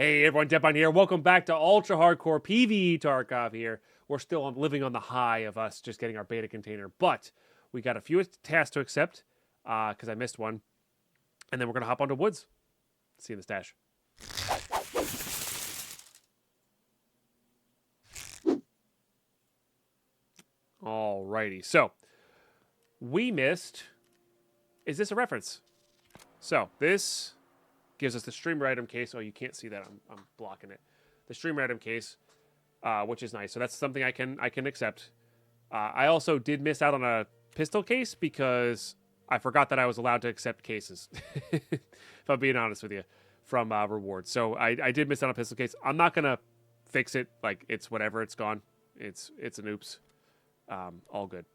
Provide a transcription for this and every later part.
Hey everyone, Deadbine here. Welcome back to Ultra Hardcore PVE Tarkov here. We're still living on the high of us just getting our beta container, but we got a few tasks to accept because I missed one. And then we're going to hop onto woods. See you in the stash. Alrighty, so we missed... Is this a reference? So this... gives us the streamer item case. Oh, you can't see that. I'm blocking it. The streamer item case, which is nice. So that's something I can accept. I also did miss out on a pistol case because I forgot that I was allowed to accept cases. If I'm being honest with you, from rewards. So I did miss out on a pistol case. I'm not gonna fix it. Like it's whatever. It's gone. It's an oops. All good.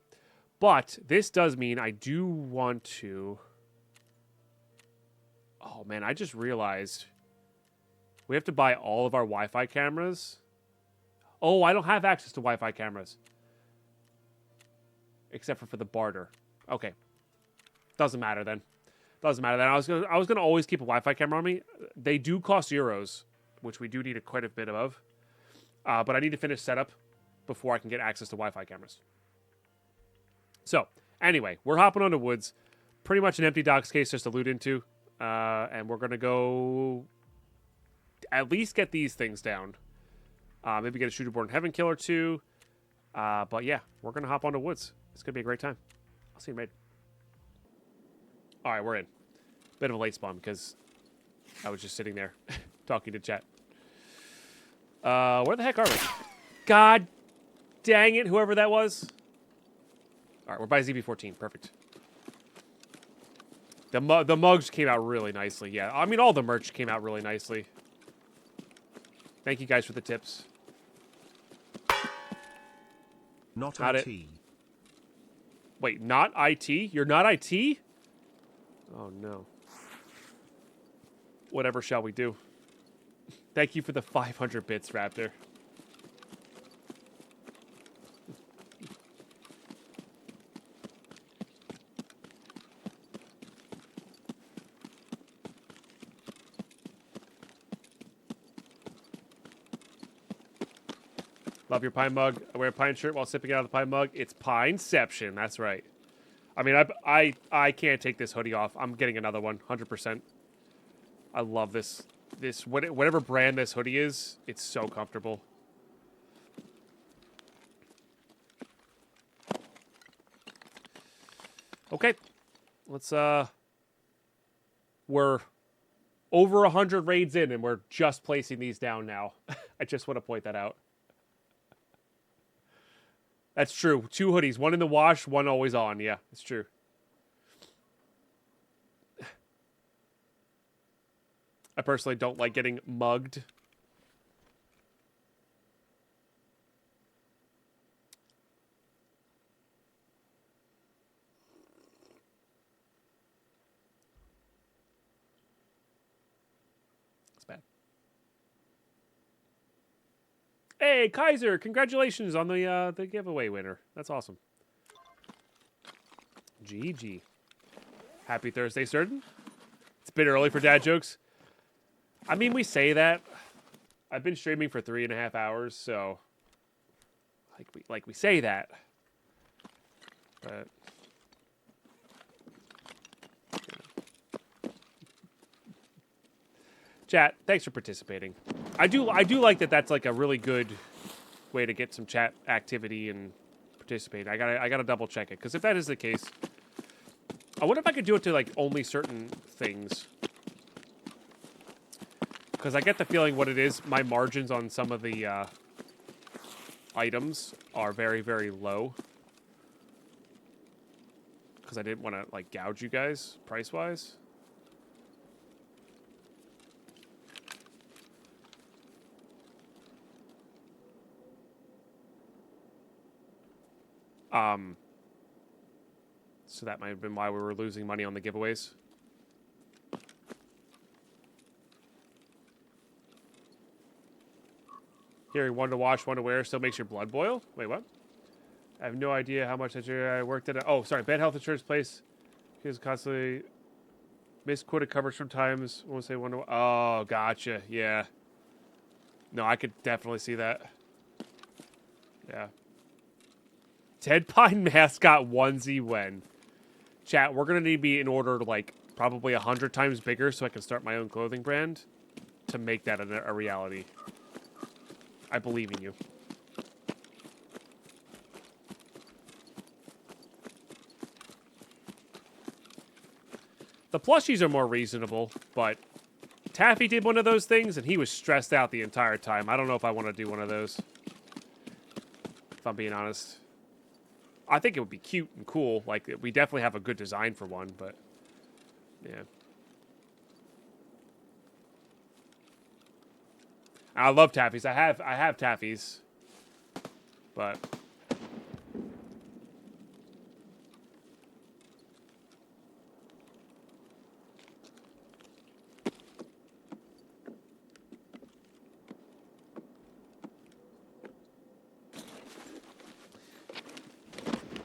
But this does mean I do want to. Oh, man, I just realized we have to buy all of our Wi-Fi cameras. Oh, I don't have access to Wi-Fi cameras. Except for the barter. Okay. Doesn't matter then. Doesn't matter then. I was gonna always keep a Wi-Fi camera on me. They do cost euros, which we do need quite a bit of. But I need to finish setup before I can get access to Wi-Fi cameras. So, anyway, we're hopping onto woods. Pretty much an empty docks case just to loot into. And we're going to go at least get these things down. Maybe get a shooter-born heaven kill or two. But yeah, we're going to hop onto woods. It's going to be a great time. I'll see you, mate. All right, we're in. Bit of a late spawn because I was just sitting there talking to chat. Where the heck are we? God dang it, whoever that was. All right, we're by ZB14. Perfect. The mugs came out really nicely. Yeah, I mean, all the merch came out really nicely. Thank you guys for the tips. Not Got IT. it. Wait, not IT? You're not IT? Oh, no. Whatever shall we do? Thank you for the 500 bits, Raptor. Love your pine mug. I wear a pine shirt while sipping out of the pine mug. It's Pineception. That's right. I mean, I can't take this hoodie off. I'm getting another one, 100%. I love this. Whatever brand this hoodie is, it's so comfortable. Okay. Let's, we're over 100 raids in, and we're just placing these down now. I just want to point that out. That's true. 2 hoodies. One in the wash, one always on. Yeah, it's true. I personally don't like getting mugged. It's bad. Hey, Kaiser! Congratulations on the giveaway winner. That's awesome. GG. Happy Thursday, Certain. It's a bit early for dad jokes. I mean, we say that. I've been streaming for 3.5 hours, so like we say that. But chat, thanks for participating. I do like that. That's like a really good way to get some chat activity and participate. I gotta double check it because if that is the case, I wonder if I could do it to like only certain things. Because I get the feeling what it is, my margins on some of the items are very, very low. Because I didn't want to like gouge you guys price-wise. So that might have been why we were losing money on the giveaways. Hearing one to wash, one to wear still makes your blood boil? Wait, what? I have no idea how much I worked at. Oh, sorry. Bad health insurance place. He's constantly misquoted coverage sometimes. Won't say one to. Oh, gotcha. Yeah. No, I could definitely see that. Yeah. Ted Pine mascot onesie when. Chat, we're going to need to be in order to, like, probably 100 times bigger so I can start my own clothing brand to make that a reality. I believe in you. The plushies are more reasonable, but Taffy did one of those things, and he was stressed out the entire time. I don't know if I want to do one of those. If I'm being honest. I think it would be cute and cool. Like, we definitely have a good design for one, but... yeah. I love Taffies. I have Taffies. But...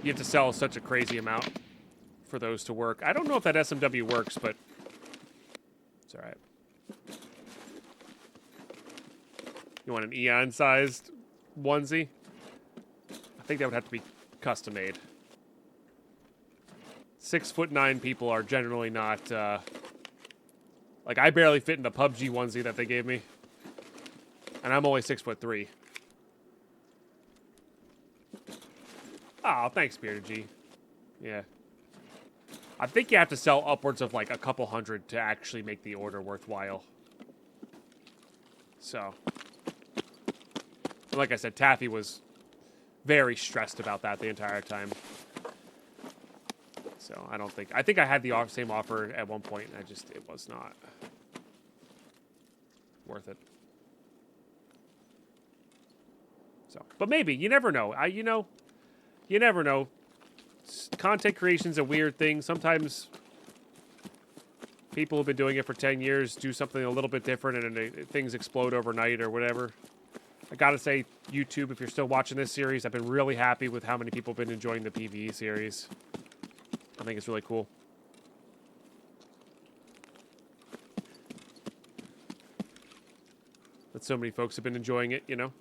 you have to sell such a crazy amount for those to work. I don't know if that SMW works, but it's all right. You want an Eon-sized onesie? I think that would have to be custom-made. 6'9" people are generally not, like, I barely fit in the PUBG onesie that they gave me. And I'm only 6'3". Oh, thanks, Bearded G. Yeah. I think you have to sell upwards of, like, a couple hundred to actually make the order worthwhile. So. Like I said, Taffy was very stressed about that the entire time. So, I don't think... I think I had the same offer at one point, and it was not worth it. So, but maybe. You never know. You never know. Content creation's a weird thing. Sometimes people who've been doing it for 10 years do something a little bit different and things explode overnight or whatever. I gotta say, YouTube, if you're still watching this series, I've been really happy with how many people have been enjoying the PVE series. I think it's really cool. That so many folks have been enjoying it, you know?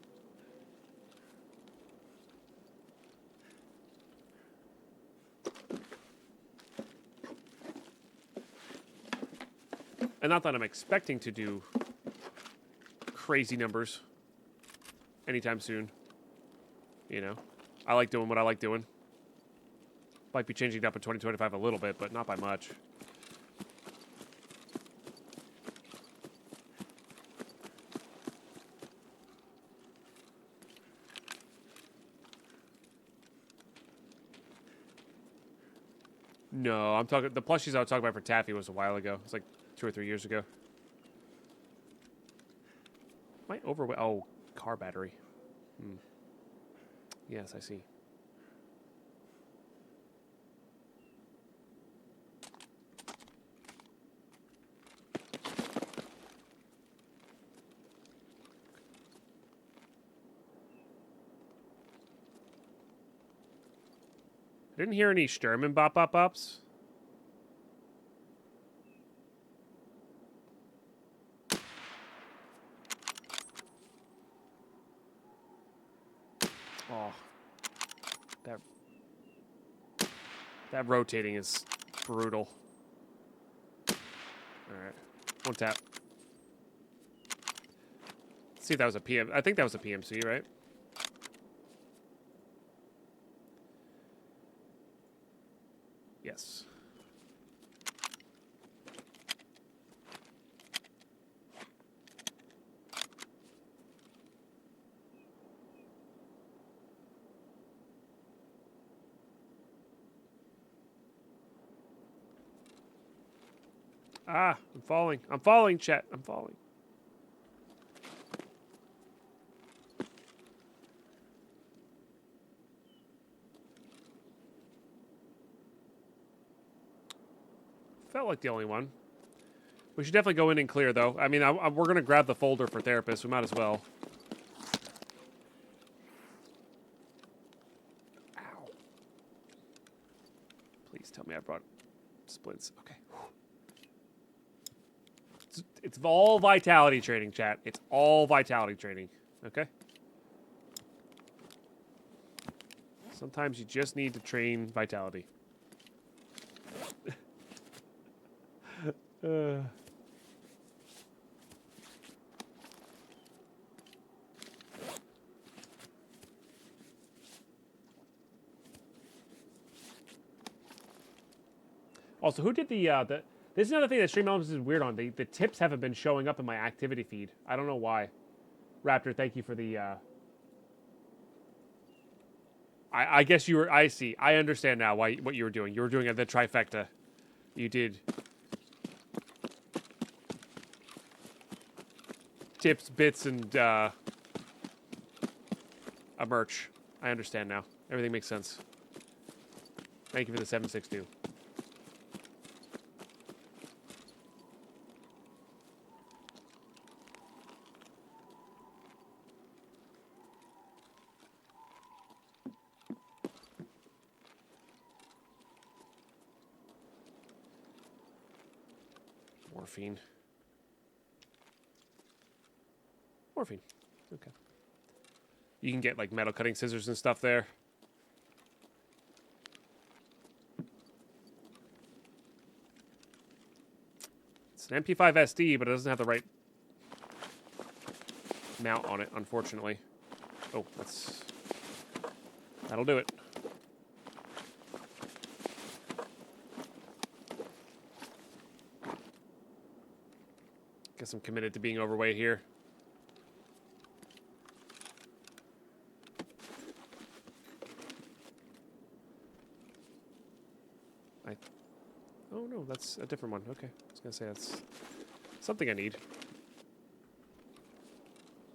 And not that I'm expecting to do crazy numbers anytime soon. You know, I like doing what I like doing. Might be changing it up in 2025 a little bit, but not by much. No, I'm talking... the plushies I was talking about for Taffy was a while ago. It's like 2 or 3 years ago. Might overweight... oh, car battery. Yes, I see. I didn't hear any Sturman bop-bop-bops. Oh. That rotating is brutal. Alright. One tap. Let's see if that was a PM. I think that was a PMC, right? Yes. Ah, I'm falling. I'm falling, chat. I'm falling. Felt like the only one. We should definitely go in and clear, though. I mean, we're going to grab the folder for therapists. We might as well. Ow. Please tell me I brought splints. Okay. It's all vitality training, chat. It's all vitality training. Okay? Sometimes you just need to train vitality. Also, who did the this is another thing that Stream Elements is weird on. The tips haven't been showing up in my activity feed. I don't know why. Raptor, thank you for the I guess you were I see. I understand now what you were doing. You were doing the trifecta. You did tips, bits, and a merch. I understand now. Everything makes sense. Thank you for the 762. Morphine. Okay. You can get like metal cutting scissors and stuff there. It's an MP5 SD, but it doesn't have the right mount on it, unfortunately. Oh, that'll do it. Guess I'm committed to being overweight here. Oh no, that's a different one. Okay, I was gonna say that's something I need.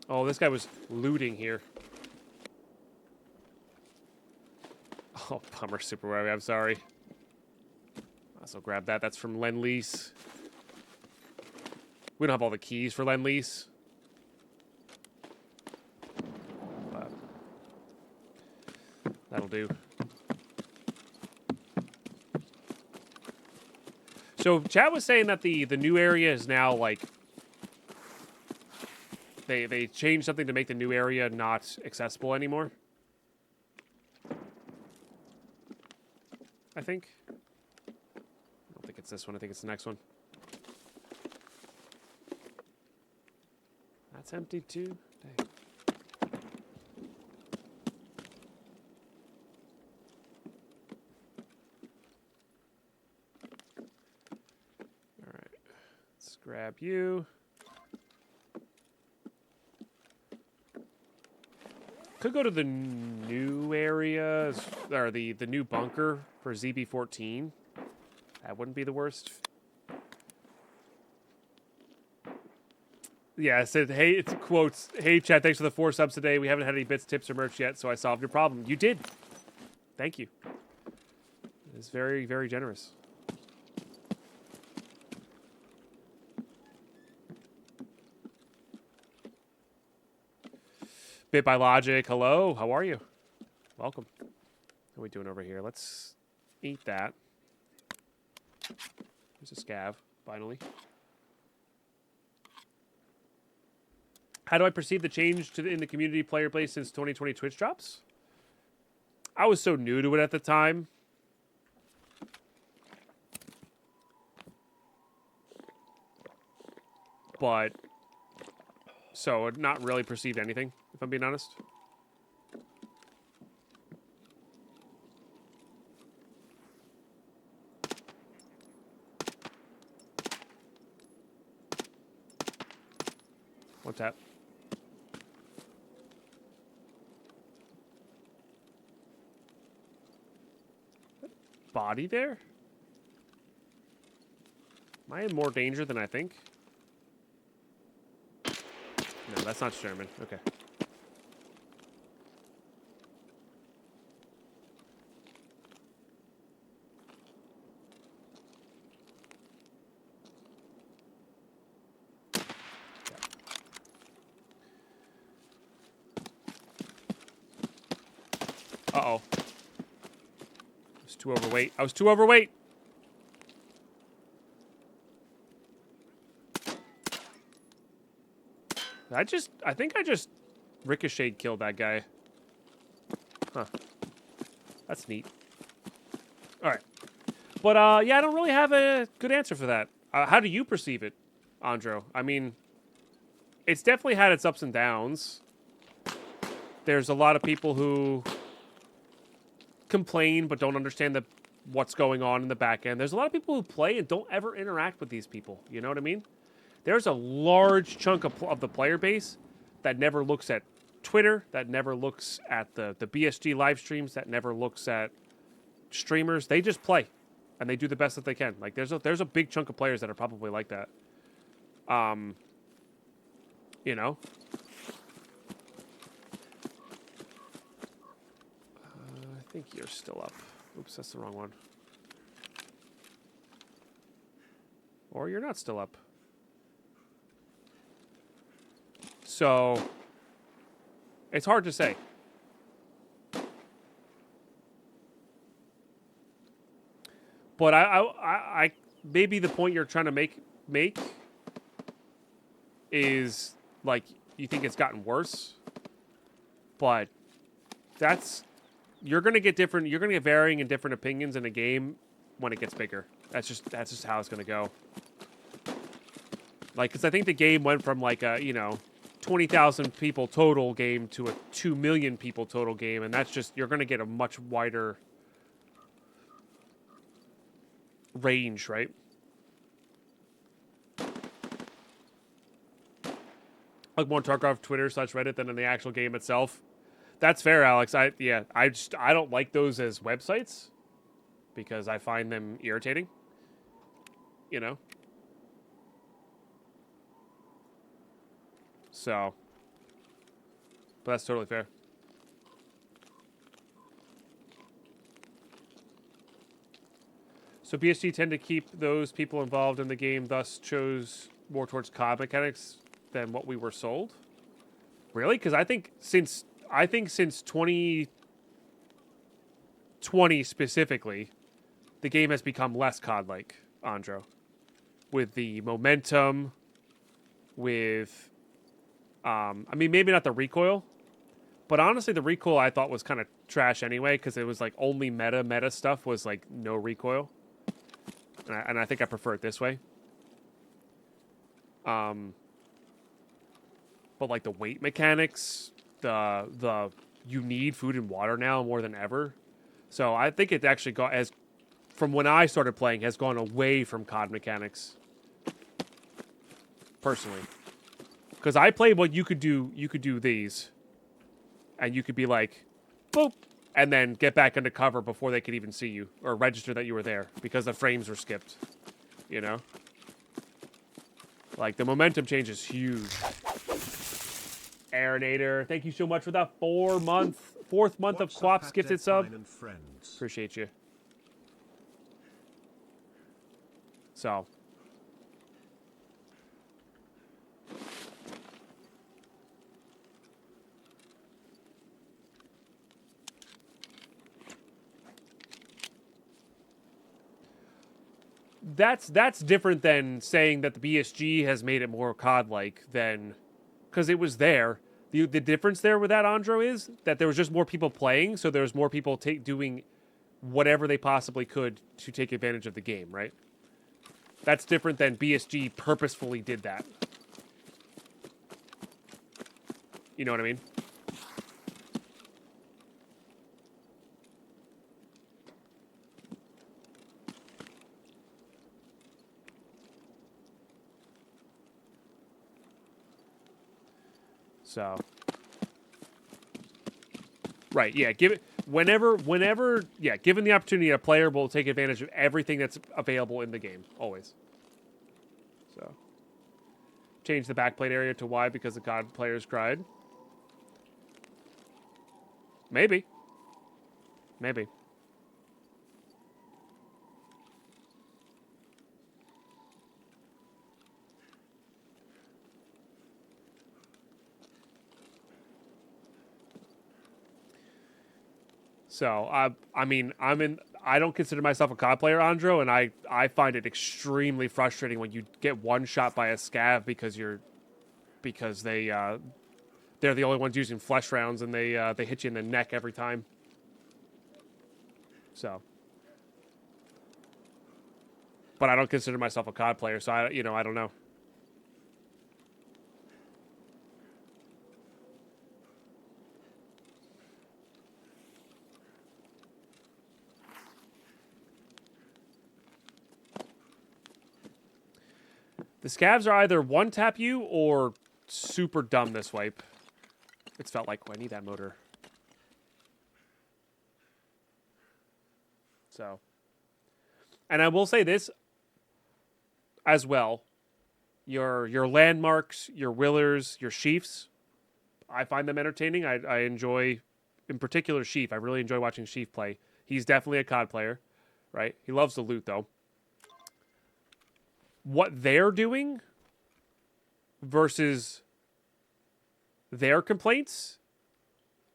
Oh, this guy was looting here. Oh, bummer, super wary. I'm sorry. I also grab that. That's from Lend-Lease. We don't have all the keys for Lend-Lease. But that'll do. So chat was saying that the new area is now like they changed something to make the new area not accessible anymore. I think. I don't think it's this one. I think it's the next one. That's empty too. Dang. All right. Let's grab you. Could go to the new areas or the new bunker for ZB14. That wouldn't be the worst. Yeah, it said, hey, it's quotes. Hey, chat, thanks for the 4 subs today. We haven't had any bits, tips, or merch yet, so I solved your problem. You did. Thank you. It's very, very generous. Bit by Logic, hello. How are you? Welcome. What are we doing over here? Let's eat that. There's a scav, finally. How do I perceive the change in the community player base since 2020 Twitch drops? I was so new to it at the time. But, so not really perceived anything, if I'm being honest. One tap. Body there? Am I in more danger than I think? No, that's not Sherman. Okay. Uh-oh. I was too overweight. I was too overweight. I think I just ricocheted killed that guy. Huh. That's neat. All right. But, yeah, I don't really have a good answer for that. How do you perceive it, Andro? I mean, it's definitely had its ups and downs. There's a lot of people who complain but don't understand what's going on in the back end. There's a lot of people who play and don't ever interact with these people. You know what I mean? There's a large chunk of the player base that never looks at Twitter, that never looks at the BSG live streams, that never looks at streamers. They just play, and they do the best that they can. Like there's a big chunk of players that are probably like that. You know. I think you're still up. Oops, that's the wrong one. Or you're not still up. So, it's hard to say. But I maybe the point you're trying to make is like you think it's gotten worse, but you're gonna get varying and different opinions in a game when it gets bigger. That's just how it's gonna go. Like, because I think the game went from like a 20,000 people total game to a 2 million people total game, and that's just you're gonna get a much wider range, right? Like more Tarkov Twitter / Reddit than in the actual game itself. That's fair, Alex. I don't like those as websites because I find them irritating. You know? So, but that's totally fair. So BSG tend to keep those people involved in the game, thus chose more towards COD mechanics than what we were sold. Really? Because I think since 2020 specifically, the game has become less COD-like, Andro. With the momentum, with, I mean, maybe not the recoil, but honestly, the recoil I thought was kind of trash anyway, because it was like only meta stuff was like no recoil. And I think I prefer it this way. But like the weight mechanics, you need food and water now more than ever. So I think it actually from when I started playing, has gone away from COD mechanics. Personally. Because I played what you could do these. And you could be like, boop, and then get back into cover before they could even see you or register that you were there because the frames were skipped. You know? Like, the momentum change is huge. Aeronator, thank you so much for that 4th month of Quap's gifted sub. Appreciate you. So. That's different than saying that the BSG has made it more COD-like than... Because it was there. The difference there with that, Andro, is that there was just more people playing, so there was more people doing whatever they possibly could to take advantage of the game, right? That's different than BSG purposefully did that. You know what I mean? So, right, yeah. Given the opportunity, a player will take advantage of everything that's available in the game, always. So, change the backplate area to wide because the COD players cried. Maybe. So, I mean, I don't consider myself a COD player, Andro, and I find it extremely frustrating when you get one shot by a scav because because they're the only ones using flesh rounds, and they hit you in the neck every time. So, but I don't consider myself a COD player, so I don't know. The scavs are either one-tap you or super dumb this wipe. It's felt like, I need that motor. So. And I will say this as well. Your landmarks, your willers, your sheafs, I find them entertaining. I enjoy, in particular, Sheaf. I really enjoy watching Sheaf play. He's definitely a COD player, right? He loves the loot, though. What they're doing versus their complaints,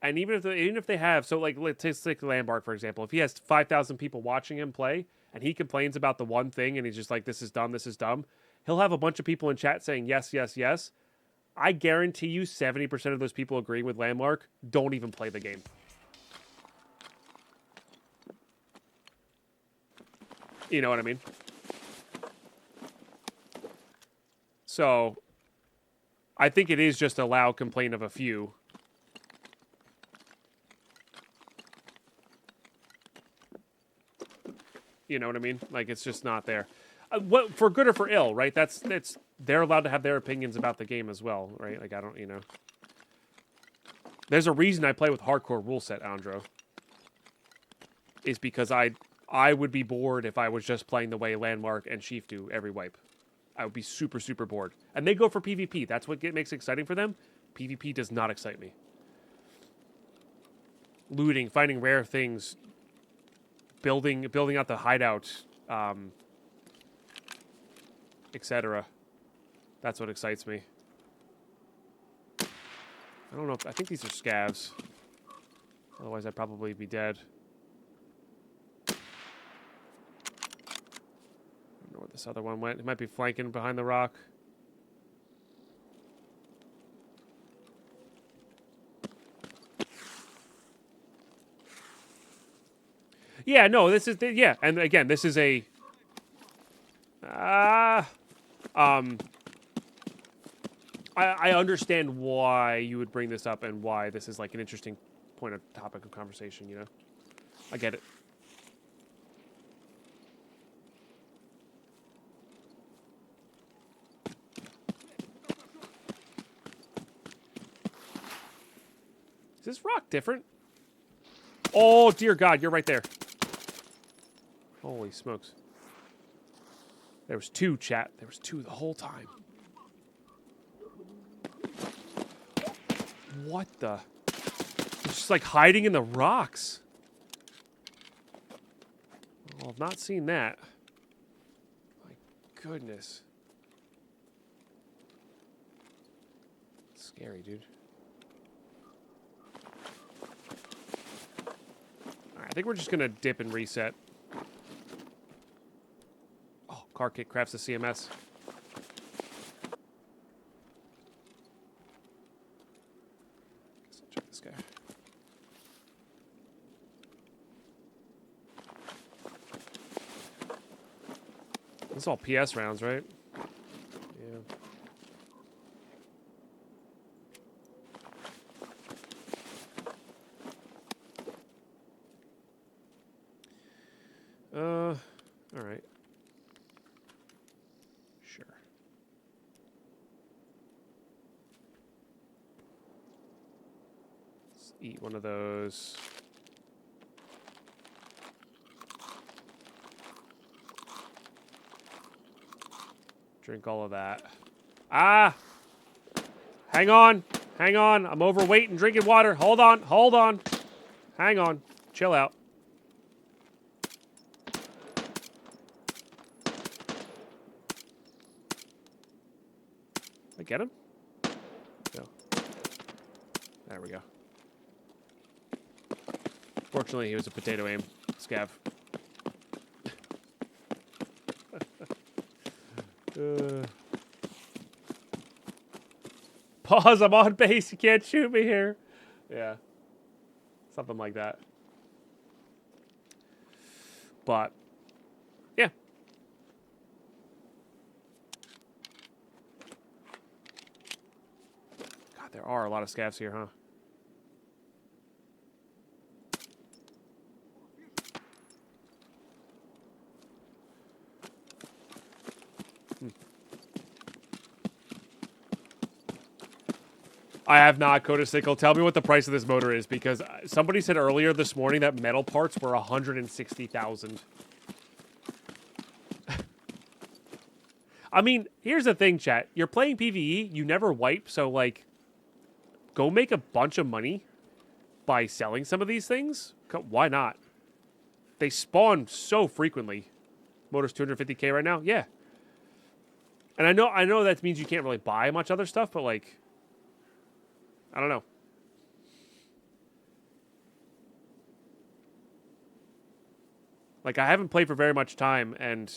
and even if they have, so like let's take Landmark for example. If he has 5,000 people watching him play, and he complains about the one thing, and he's just like, this is dumb, he'll have a bunch of people in chat saying yes, yes, yes. I guarantee you 70% of those people agreeing with Landmark don't even play the game. You know what I mean? So, I think it is just a loud complaint of a few. You know what I mean? Like, it's just not there. What, for good or for ill, right? They're allowed to have their opinions about the game as well, right? Like, I don't, There's a reason I play with hardcore rule set, Andro. Is because I would be bored if I was just playing the way Landmark and Sheaf do every wipe. I would be super, super bored. And they go for PvP. That's what makes it exciting for them. PvP does not excite me. Looting, finding rare things, building out the hideout, etc. That's what excites me. I don't know. I think these are scavs. Otherwise, I'd probably be dead. I don't know where this other one went. It might be flanking behind the rock. Yeah, no, this is... Yeah, and again, this is a... I understand why you would bring this up and why this is like an interesting point of topic of conversation, I get it. Is this rock different? Oh, dear God, you're right there. Holy smokes. There was two, chat. There was two the whole time. What the? It's just like hiding in the rocks. Oh, I've not seen that. My goodness. Scary, dude. Alright, I think we're just gonna dip and reset. Oh, car kit crafts the CMS. Check this guy. This is all PS rounds, right? Yeah. All right. Sure. Let's eat one of those. Drink all of that. Ah! Hang on. Hang on. I'm overweight and drinking water. Hold on. Hold on. Hang on. Chill out. I get him? No. There we go. Fortunately, he was a potato aim. Scav. Pause, I'm on base. You can't shoot me here. Yeah. Something like that. But, yeah. God, there are a lot of scavs here, huh? I have not, Codicicle. Tell me what the price of this motor is, because somebody said earlier this morning that metal parts were 160,000. I mean, here's the thing, chat. You're playing PVE, you never wipe, so, like, go make a bunch of money by selling some of these things. Why not? They spawn so frequently. Motor's 250K right now? Yeah. And I know that means you can't really buy much other stuff, but, like, I don't know. Like, I haven't played for very much time, and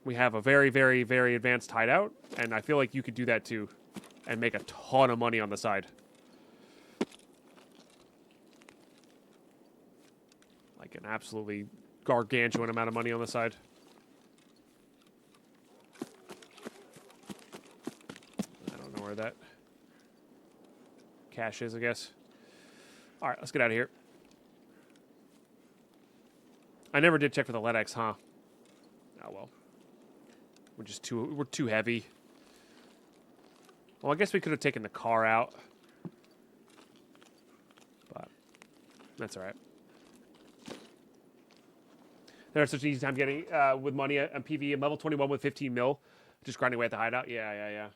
we have a very, very, very advanced hideout, and I feel like you could do that too and make a ton of money on the side. Like an absolutely gargantuan amount of money on the side. I don't know where that cache is, I guess. All right, let's get out of here. I never did check for the LEDX, huh? Oh, well. We're too heavy. Well, I guess we could have taken the car out. But that's all right. There's such an easy time getting with money on PvE. I'm level 21 with 15 mil. Just grinding away at the hideout. Yeah.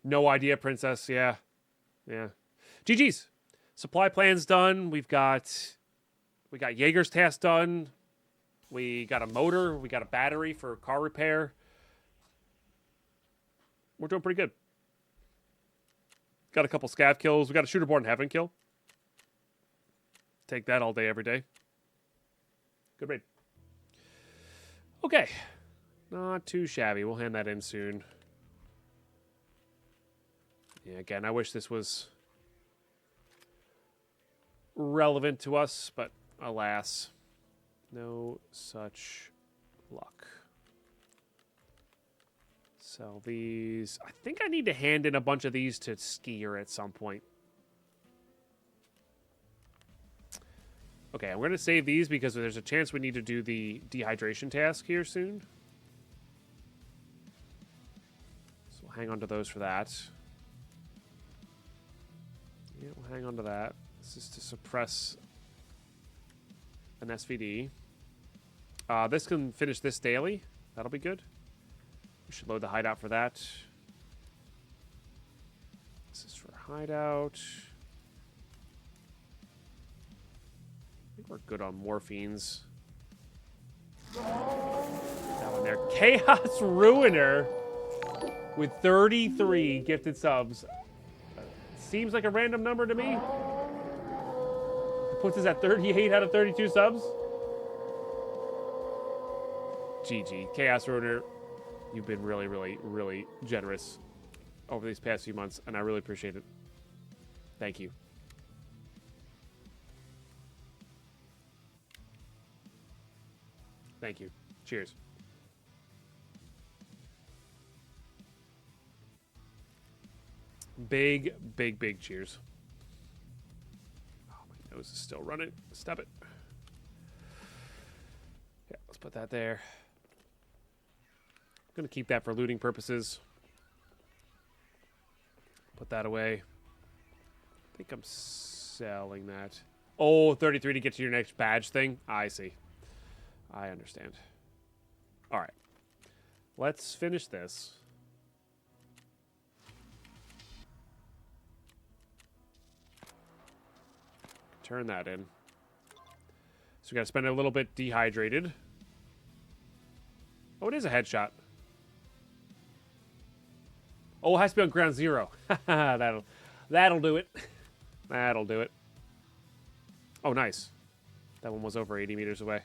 No idea, Princess. Yeah. GG's. Supply plan's done. We got Jaeger's task done. We got a motor. We got a battery for car repair. We're doing pretty good. Got a couple scav kills. We got a shooter born in heaven kill. Take that all day, every day. Good raid. Okay. Not too shabby. We'll hand that in soon. Yeah, again, I wish this was relevant to us, but alas, no such luck. Sell these. I think I need to hand in a bunch of these to Skier at some point. Okay, I'm going to save these because there's a chance we need to do the dehydration task here soon. So we'll hang on to those for that. Yeah, we'll hang on to that. This is to suppress an SVD. This can finish this daily. That'll be good. We should load the hideout for that. This is for hideout. I think we're good on morphines. That one there. Chaos Ruiner with 33 gifted subs. Seems like a random number to me. Puts us at 38 out of 32 subs. GG. Chaos Ruiner, you've been really, really, really generous over these past few months, and I really appreciate it. Thank you. Thank you. Cheers. Big, big, big cheers. Oh, my nose is still running. Stop it. Yeah, let's put that there. I'm going to keep that for looting purposes. Put that away. I think I'm selling that. Oh, 33 to get to your next badge thing? I see. I understand. All right. Let's finish this. Turn that in. So we got to spend a little bit dehydrated. Oh, it is a headshot. Oh, it has to be on ground zero. that'll do it. That'll do it. Oh, nice. That one was over 80 meters away.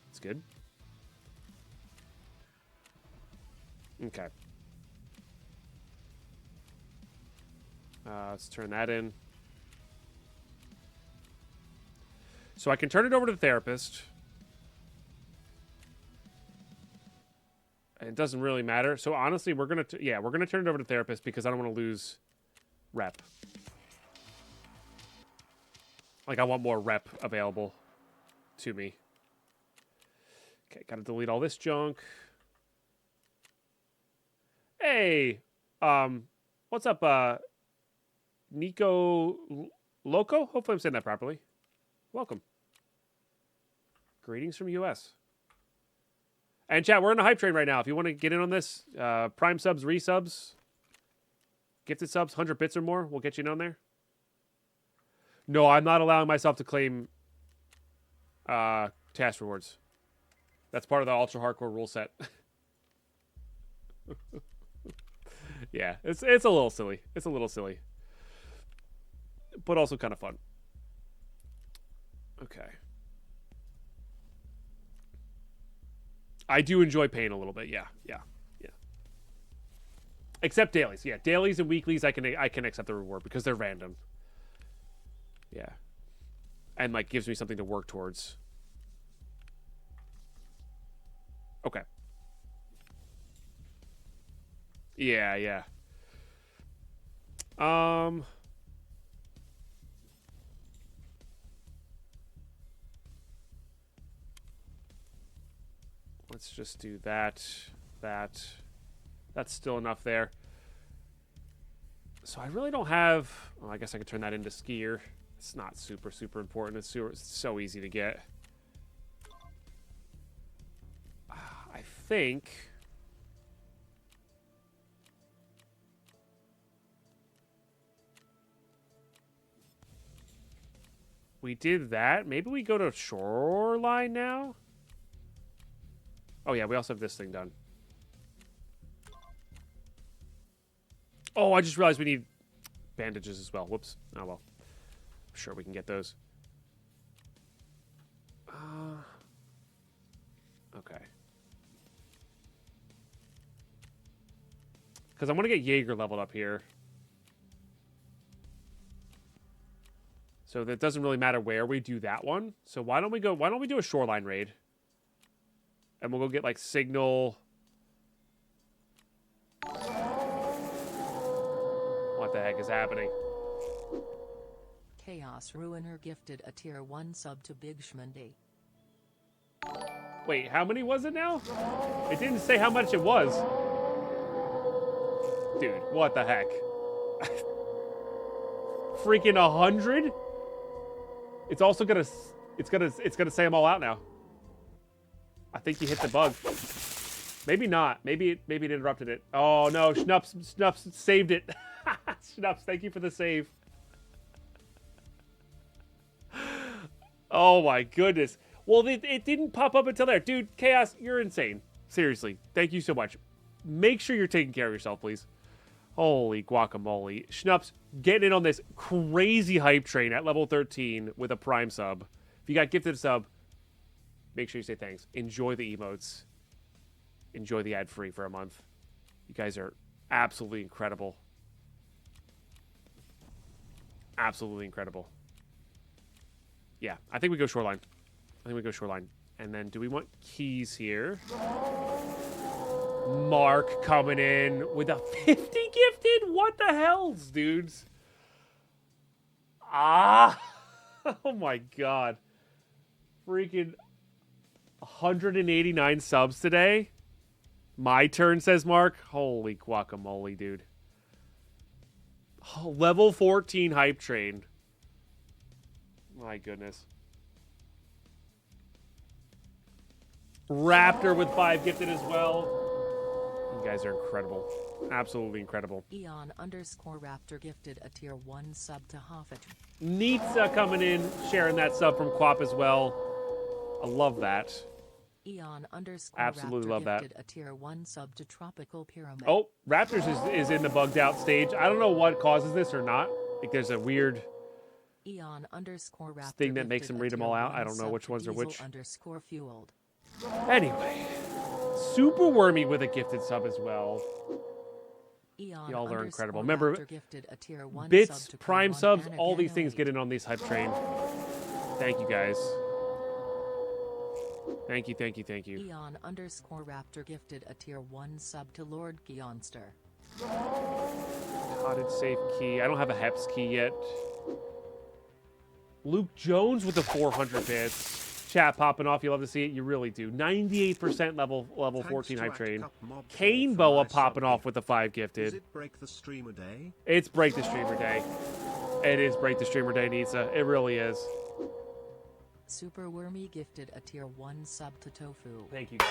That's good. Okay. Let's turn that in. So I can turn it over to the therapist. It doesn't really matter. So honestly, we're gonna turn it over to the therapist because I don't want to lose rep. Like I want more rep available to me. Okay, gotta delete all this junk. Hey, what's up, Nico Loco? Hopefully I'm saying that properly. Welcome. Greetings from US. And chat, we're in a hype train right now. If you want to get in on this, prime subs, resubs, gifted subs, 100 bits or more, we'll get you in on there. No, I'm not allowing myself to claim task rewards. That's part of the ultra hardcore rule set. Yeah, it's a little silly. It's a little silly. But also kind of fun. Okay. I do enjoy paying a little bit. Yeah. Except dailies. Yeah, dailies and weeklies I can accept the reward because they're random. Yeah. And like gives me something to work towards. Okay. Yeah. Let's just do that. That's still enough there. So I really don't have... Well, I guess I could turn that into skier. It's not super important. It's so easy to get. I think... we did that. Maybe we go to Shoreline now? Oh, yeah, we also have this thing done. Oh, I just realized we need bandages as well. Whoops. Oh, well. I'm sure we can get those. Okay. Because I want to get Jaeger leveled up here. So that doesn't really matter where we do that one. So why don't we do a Shoreline raid? And we'll go get like Signal. What the heck is happening? Chaos Ruiner gifted a tier 1 sub to Big Schmandy. Wait, how many was it now? It didn't say how much it was. Dude, what the heck? Freaking 100? It's also gonna say them all out now. I think you hit the bug. Maybe not. Maybe it interrupted it. Oh no, Schnups saved it. Schnups, thank you for the save. Oh my goodness. Well, it didn't pop up until there. Dude, Chaos, you're insane. Seriously, thank you so much. Make sure you're taking care of yourself, please. Holy guacamole. Schnups, getting in on this crazy hype train at level 13 with a prime sub. If you got gifted a sub, make sure you say thanks. Enjoy the emotes. Enjoy the ad-free for a month. You guys are absolutely incredible. Absolutely incredible. Yeah, I think we go Shoreline. And then do we want keys here? Mark coming in with a 50 gifted? What the hells, dudes? Ah! Oh my god. Freaking 189 subs today. My turn, says Mark. Holy guacamole, dude. Oh, level 14 hype train. My goodness. Raptor with 5 gifted as well. You guys are incredible. Absolutely incredible. Eon_Raptor gifted a tier 1 sub to Hoffit. Nitsa coming in, sharing that sub from Quap as well. I love that. Eon_Raptor love that. gifted a tier 1 sub to Tropical Pyramid. Oh, Raptors is in the bugged out stage. I don't know what causes this or not. Like there's a weird Eon_Raptor thing that makes him read them all out. I don't know which ones are which. _fueled. Anyway, Super Wormy with a gifted sub as well. Eon Y'all are incredible. _Raptor Remember, gifted a tier 1 bits, sub to prime K1 subs, and all again these things 08. get in on these hype train. Thank you, guys. Thank you, thank you, thank you. Eon _Raptor gifted a tier 1 sub to Lord Gionster. Cottage safe key. I don't have a Heps key yet. Luke Jones with the 400 bits. Chat popping off. You love to see it. You really do. 98% level 14 hype train. Kane Boa popping off with the 5 gifted. Is it break the streamer day? It's break the streamer day. It is break the streamer day, Nisa. It really is. Super Wormy gifted a tier 1 sub to Tofu. Thank you, guys.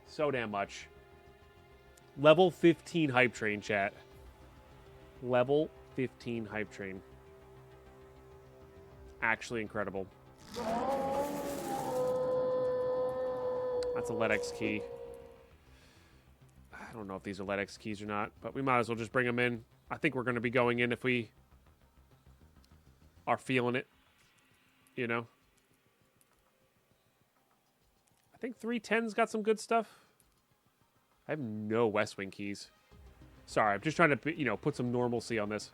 So damn much. Level 15 hype train, chat. Level 15 hype train. Actually incredible. That's a LEDX key. I don't know if these are LEDX keys or not, but we might as well just bring them in. I think we're going to be going in if we are feeling it, you know. I think 310's got some good stuff. I have no West Wing keys. Sorry, I'm just trying to, you know, put some normalcy on this.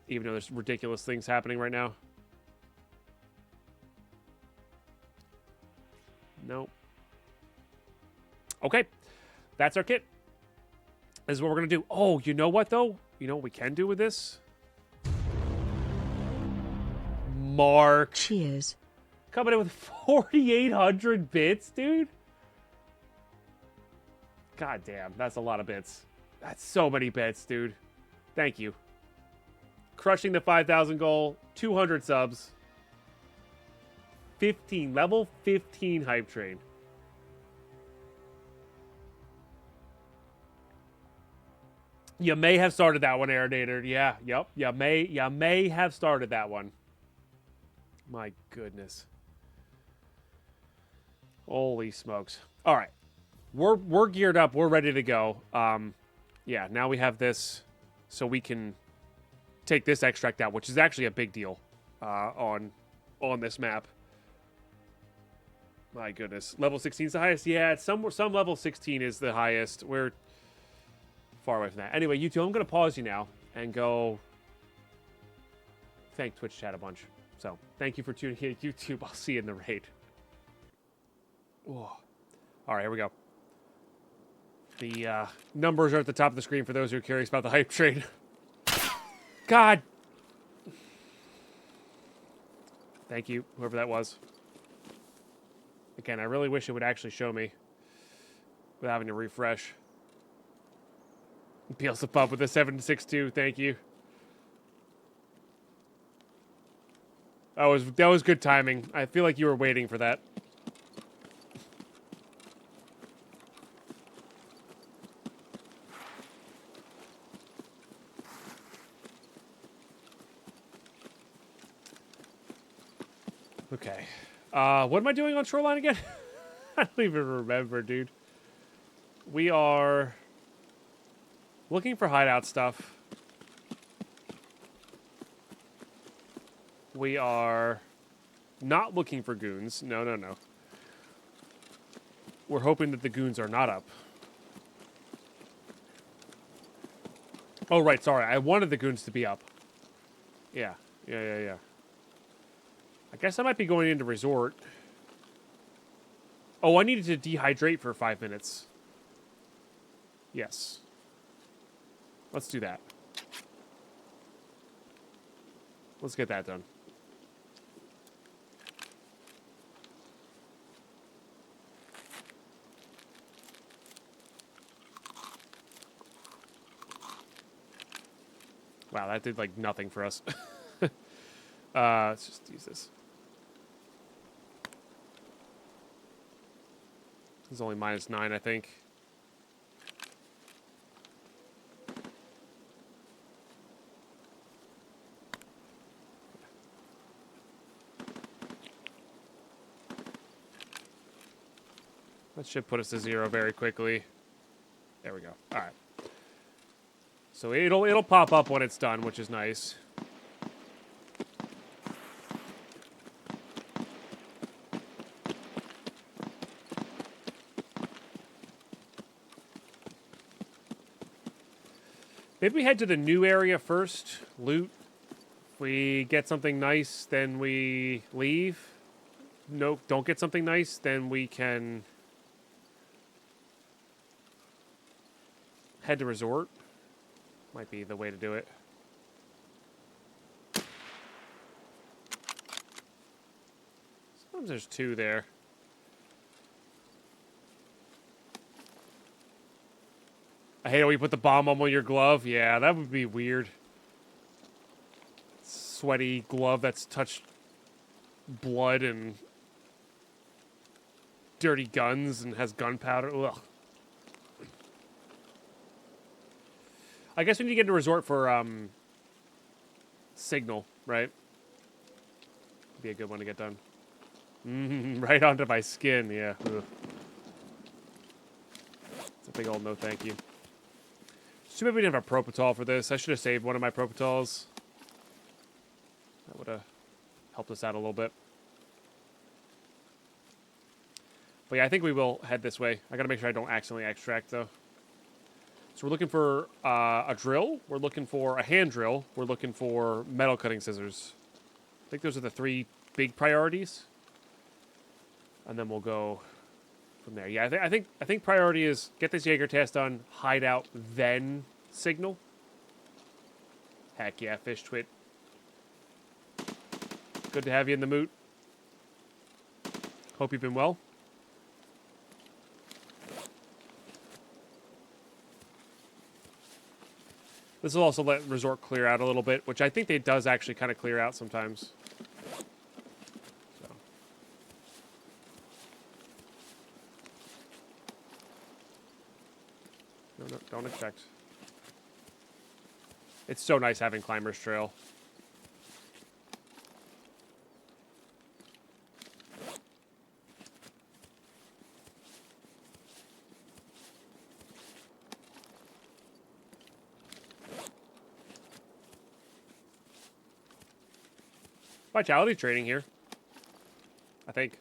Even though there's ridiculous things happening right now. Nope. Okay. That's our kit. This is what we're going to do. Oh, you know what, though? You know what we can do with this? Mark. Cheers. Coming in with 4,800 bits, dude. God damn, that's a lot of bits. That's so many bits, dude. Thank you. Crushing the 5,000 goal. 200 subs. 15. Level 15 hype train. You may have started that one, Aeronator. Yeah, yep. You may have started that one. My goodness. Holy smokes. All right. We're geared up. We're ready to go. Yeah, now we have this so we can take this extract out, which is actually a big deal on this map. My goodness. Level 16 is the highest? Yeah, some level 16 is the highest. We're far away from that. Anyway, YouTube, I'm going to pause you now and go thank Twitch chat a bunch. So, thank you for tuning in, YouTube. I'll see you in the raid. Oh. All right, here we go. The numbers are at the top of the screen for those who are curious about the hype train. God. Thank you, whoever that was. Again, I really wish it would actually show me without having to refresh. Beelzebub with a 762, thank you. That was good timing. I feel like you were waiting for that. Okay. What am I doing on Shoreline again? I don't even remember, dude. We are looking for hideout stuff. We are not looking for goons. No, no, no. We're hoping that the goons are not up. Oh, right, sorry. I wanted the goons to be up. Yeah. Yeah. I guess I might be going into resort. Oh, I needed to dehydrate for 5 minutes. Yes. Let's do that. Let's get that done. Wow, that did like nothing for us. Let's just use this. It's only -9, I think. That should put us to 0 very quickly. There we go. All right. So it'll pop up when it's done, which is nice. Maybe we head to the new area first. Loot. If we get something nice, then we leave. Nope, don't get something nice, then we can head to resort. Might be the way to do it. Sometimes there's two there. I hate it when you put the bomb on your glove. Yeah, that would be weird. Sweaty glove that's touched blood and dirty guns and has gunpowder. Ugh. I guess we need to get into resort for signal, right? Be a good one to get done. Right onto my skin, yeah. Ugh. It's a big old no thank you. It's too bad we didn't have a propofol for this. I should have saved one of my propofols. That would have helped us out a little bit. But yeah, I think we will head this way. I gotta make sure I don't accidentally extract, though. So we're looking for a drill. We're looking for a hand drill. We're looking for metal cutting scissors. I think those are the three big priorities. And then we'll go from there. Yeah, I think priority is get this Jaeger test done, hide out, then signal. Heck yeah, fish twit. Good to have you in the moot. Hope you've been well. This will also let resort clear out a little bit, which I think it does actually kind of clear out sometimes. So. No, don't expect. It's so nice having Climber's Trail. Vitality training here, I think.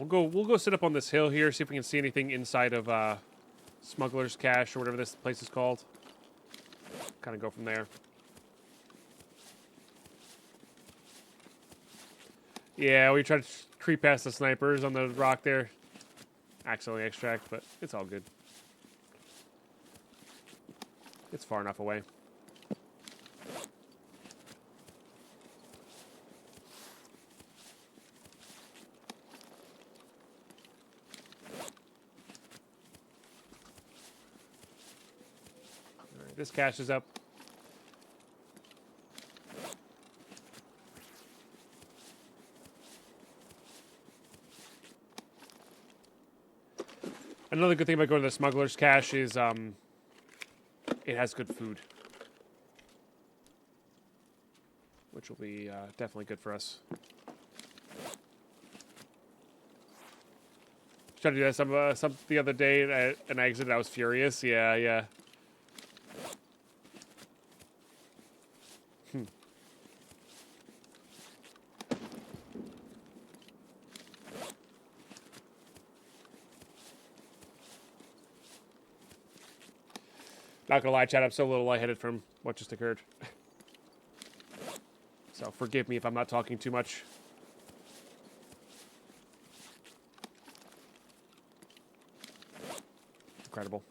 We'll go sit up on this hill here, see if we can see anything inside of Smuggler's Cache or whatever this place is called. Kind of go from there. Yeah, we tried to creep past the snipers on the rock there. Accidentally extract, but it's all good. It's far enough away. This cache is up. Another good thing about going to the Smuggler's Cache is it has good food. Which will be definitely good for us. Tried to do that some the other day at an exit. I was furious. Yeah. Not gonna lie, chat, I'm still a little lightheaded from what just occurred. So forgive me if I'm not talking too much. Incredible.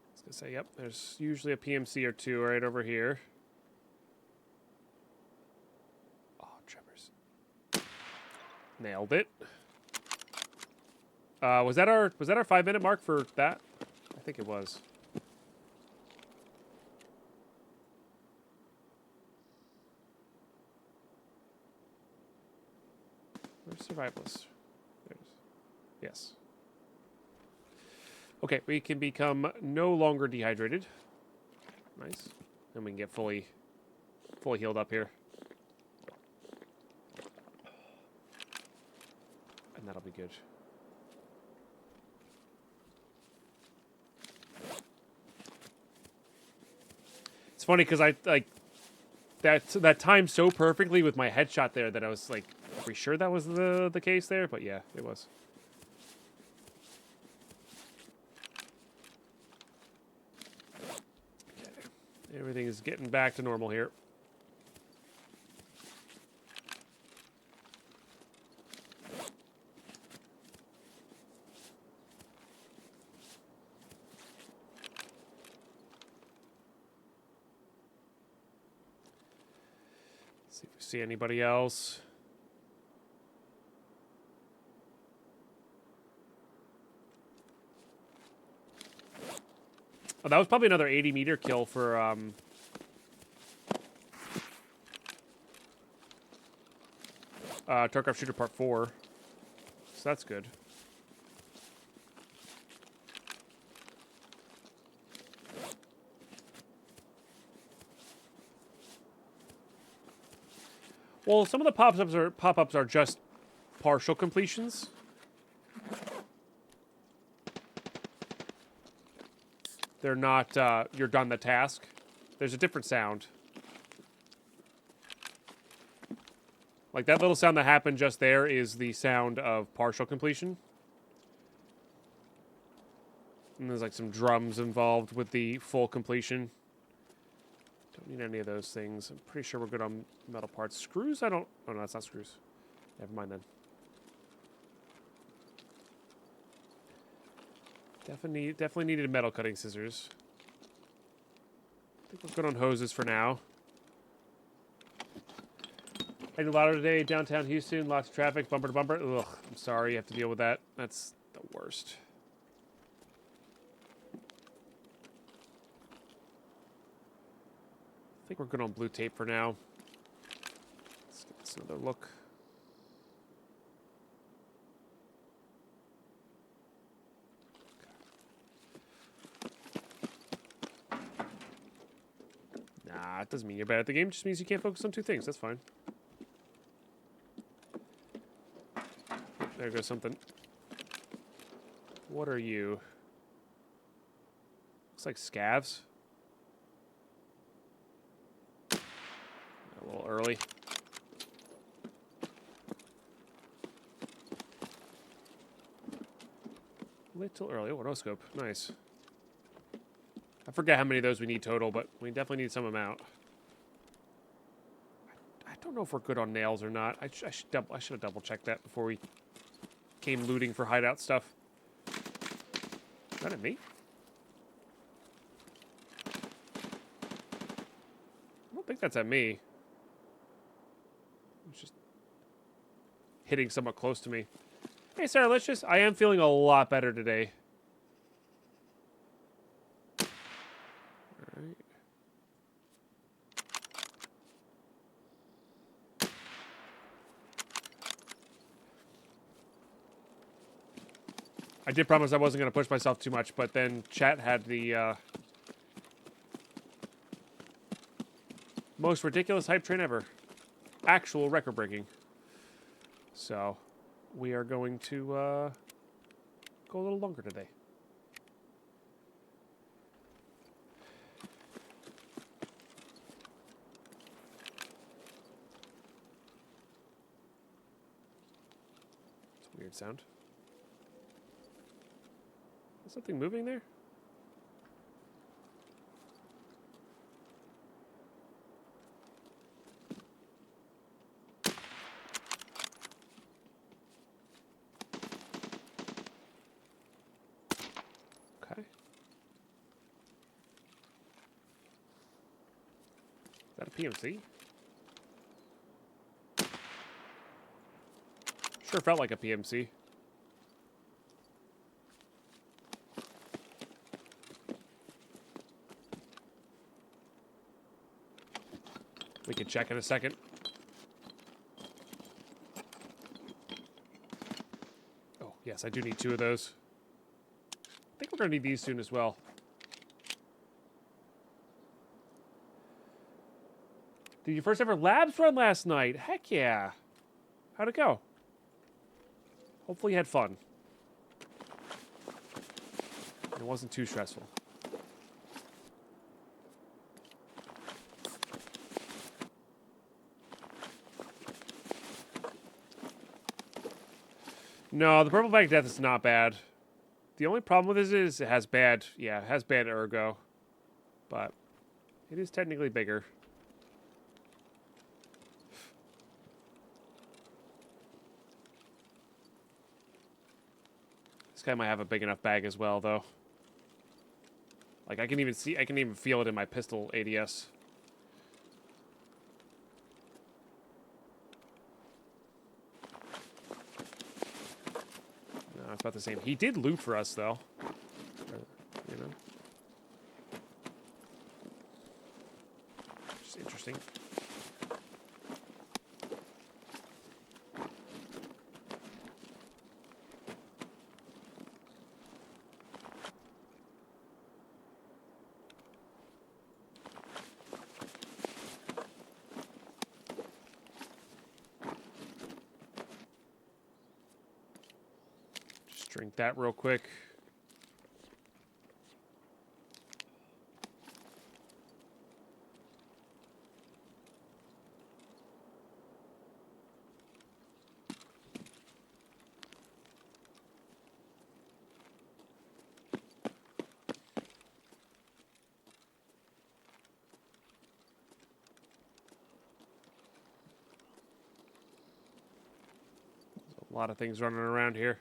I was gonna say, yep, there's usually a PMC or two right over here. Nailed it. Was that our 5-minute mark for that? I think it was. Where's survivalist? Yes. Okay, we can become no longer dehydrated. Nice. And we can get fully healed up here. And that'll be good. It's funny because I like that timed so perfectly with my headshot there that I was like, are we sure that was the case there? But yeah, it was. Okay. Everything is getting back to normal here. See if we see anybody else. Oh, that was probably another 80-meter kill for Tarkov Shooter Part 4. So that's good. Well, some of the pop-ups are just partial completions. They're not you're done the task. There's a different sound. Like that little sound that happened just there is the sound of partial completion. And there's like some drums involved with the full completion. Don't need any of those things. I'm pretty sure we're good on metal parts. Screws? I don't... Oh, no, that's not screws. Never mind then. Definitely needed metal cutting scissors. I think we're good on hoses for now. I did louder today, downtown Houston, lots of traffic, bumper to bumper. Ugh, I'm sorry you have to deal with that. That's the worst. I think we're good on blue tape for now. Let's give this another look. Nah, it doesn't mean you're bad at the game. It just means you can't focus on two things. That's fine. There goes something. What are you? Looks like scavs. A little early. Little early. Oh, no scope. Nice. I forget how many of those we need total, but we definitely need some amount. I don't know if we're good on nails or not. I should have double checked that before we came looting for hideout stuff. Is that at me? I don't think that's at me. It's just hitting somewhat close to me. Hey, Sarah, let's just... I am feeling a lot better today. All right. I did promise I wasn't going to push myself too much, but then chat had the most ridiculous hype train ever. Actual record breaking. So, we are going to go a little longer today. It's a weird sound. Is something moving there? Okay. Is that a PMC? Sure felt like a PMC. We can check in a second. Oh, Yes, I do need 2 of those. I think we're going to need these soon as well. Did your first ever labs run last night? Heck yeah. How'd it go? Hopefully you had fun. It wasn't too stressful. No, the purple bag death is not bad. The only problem with this is it has bad, it has bad ergo. But it is technically bigger. This guy might have a big enough bag as well, though. Like, I can even feel it in my pistol ADS. No, it's about the same. He did loot for us, though. You know? Just interesting. Drink that real quick. There's a lot of things running around here.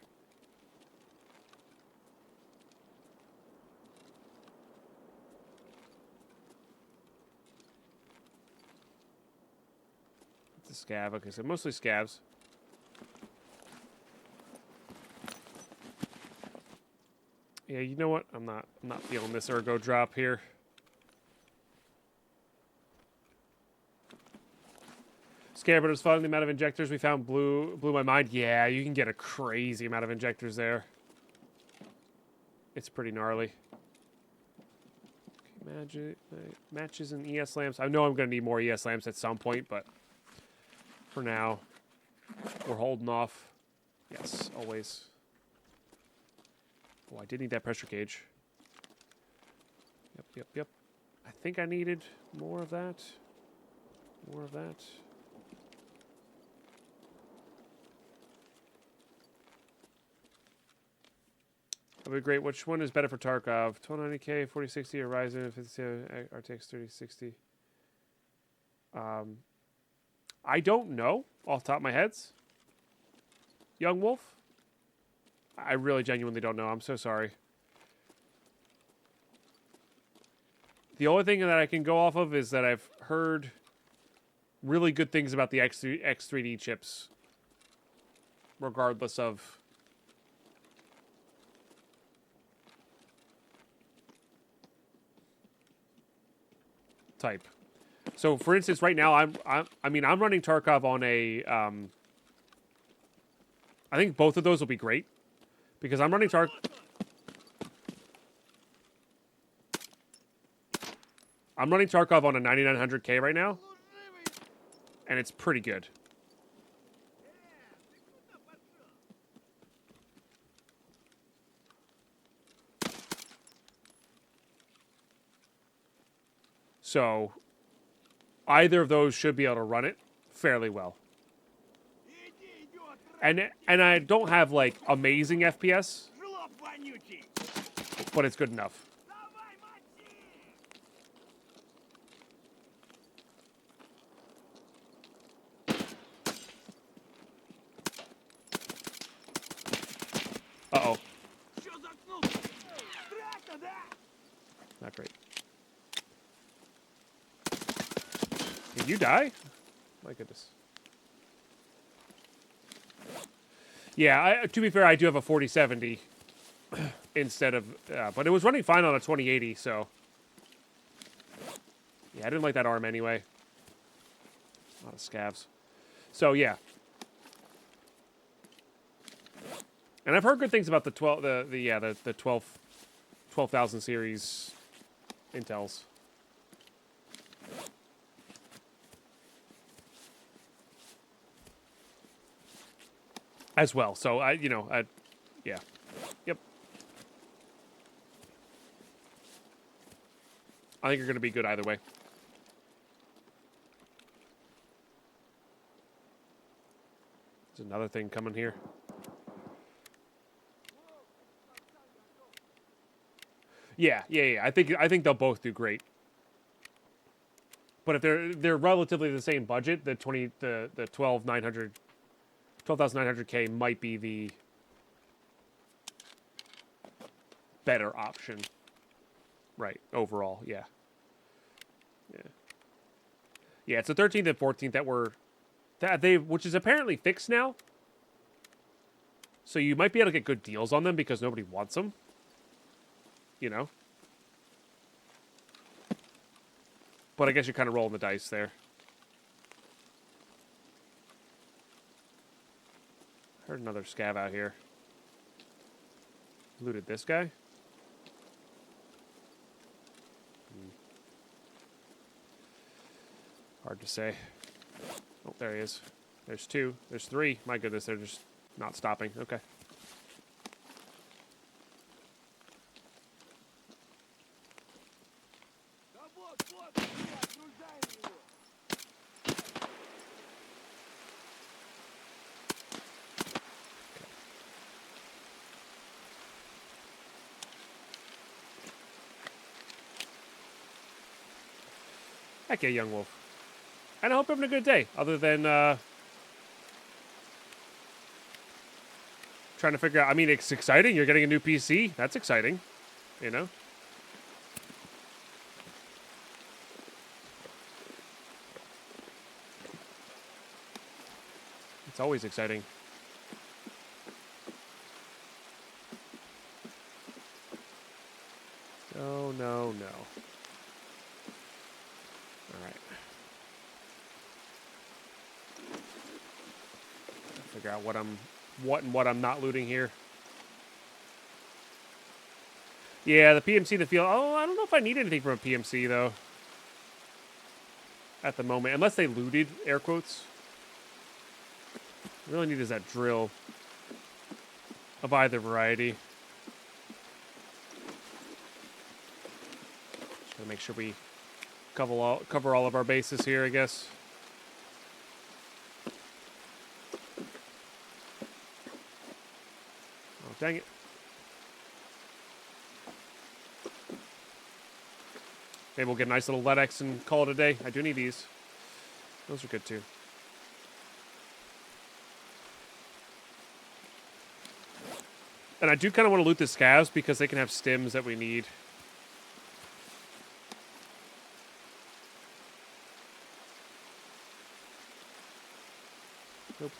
Scav. Okay, so mostly scavs. Yeah, you know what? I'm not feeling this ergo drop here. Scared, but it was fun. The amount of injectors we found blew my mind. Yeah, you can get a crazy amount of injectors there. It's pretty gnarly. Okay, magic matches and ES lamps. I know I'm gonna need more ES lamps at some point, but for now, we're holding off. Yes, always. Oh, I did need that pressure gauge. Yep. I think I needed more of that. More of that. That'd be great. Which one is better for Tarkov? 1290K, 4060, or Ryzen 57, RTX 3060? I don't know off the top of my head. Young Wolf? I really genuinely don't know. I'm so sorry. The only thing that I can go off of is that I've heard really good things about the X3D chips, regardless of type. So, for instance, right now I'm running Tarkov on a. I think both of those will be great because I'm running I'm running Tarkov on a 9900K right now, and it's pretty good. So, either of those should be able to run it fairly well. And I don't have, like, amazing FPS, but it's good enough. Uh-oh. Not great. Did you die? My goodness. Yeah, to be fair, I do have a 4070 instead of... but it was running fine on a 2080, so... Yeah, I didn't like that arm anyway. A lot of scavs. So, yeah. And I've heard good things about the 12,000 series Intels. As well. So yeah. Yep. I think you're going to be good either way. There's another thing coming here. Yeah. I think they'll both do great. But if they're relatively the same budget, the 12,900K might be the better option. Right, overall, yeah. Yeah, it's the 13th and 14th which is apparently fixed now. So you might be able to get good deals on them because nobody wants them. You know? But I guess you're kind of rolling the dice there. Heard another scav out here. Looted this guy. Hard to say. Oh, there he is. There's two. There's three. My goodness, they're just not stopping. Okay. Heck yeah, young wolf. And I hope you're having a good day, other than trying to figure out. I mean, it's exciting. You're getting a new PC. That's exciting, you know? It's always exciting. Oh, no. Figure out what I'm not looting here. Yeah, the PMC, the field. Oh, I don't know if I need anything from a PMC though. At the moment, unless they looted, air quotes. What I really need is that drill of either variety. Just gotta make sure we cover all of our bases here, I guess. Dang it. Maybe we'll get a nice little LEDX and call it a day. I do need these. Those are good too. And I do kind of want to loot the scavs because they can have stims that we need. Nope.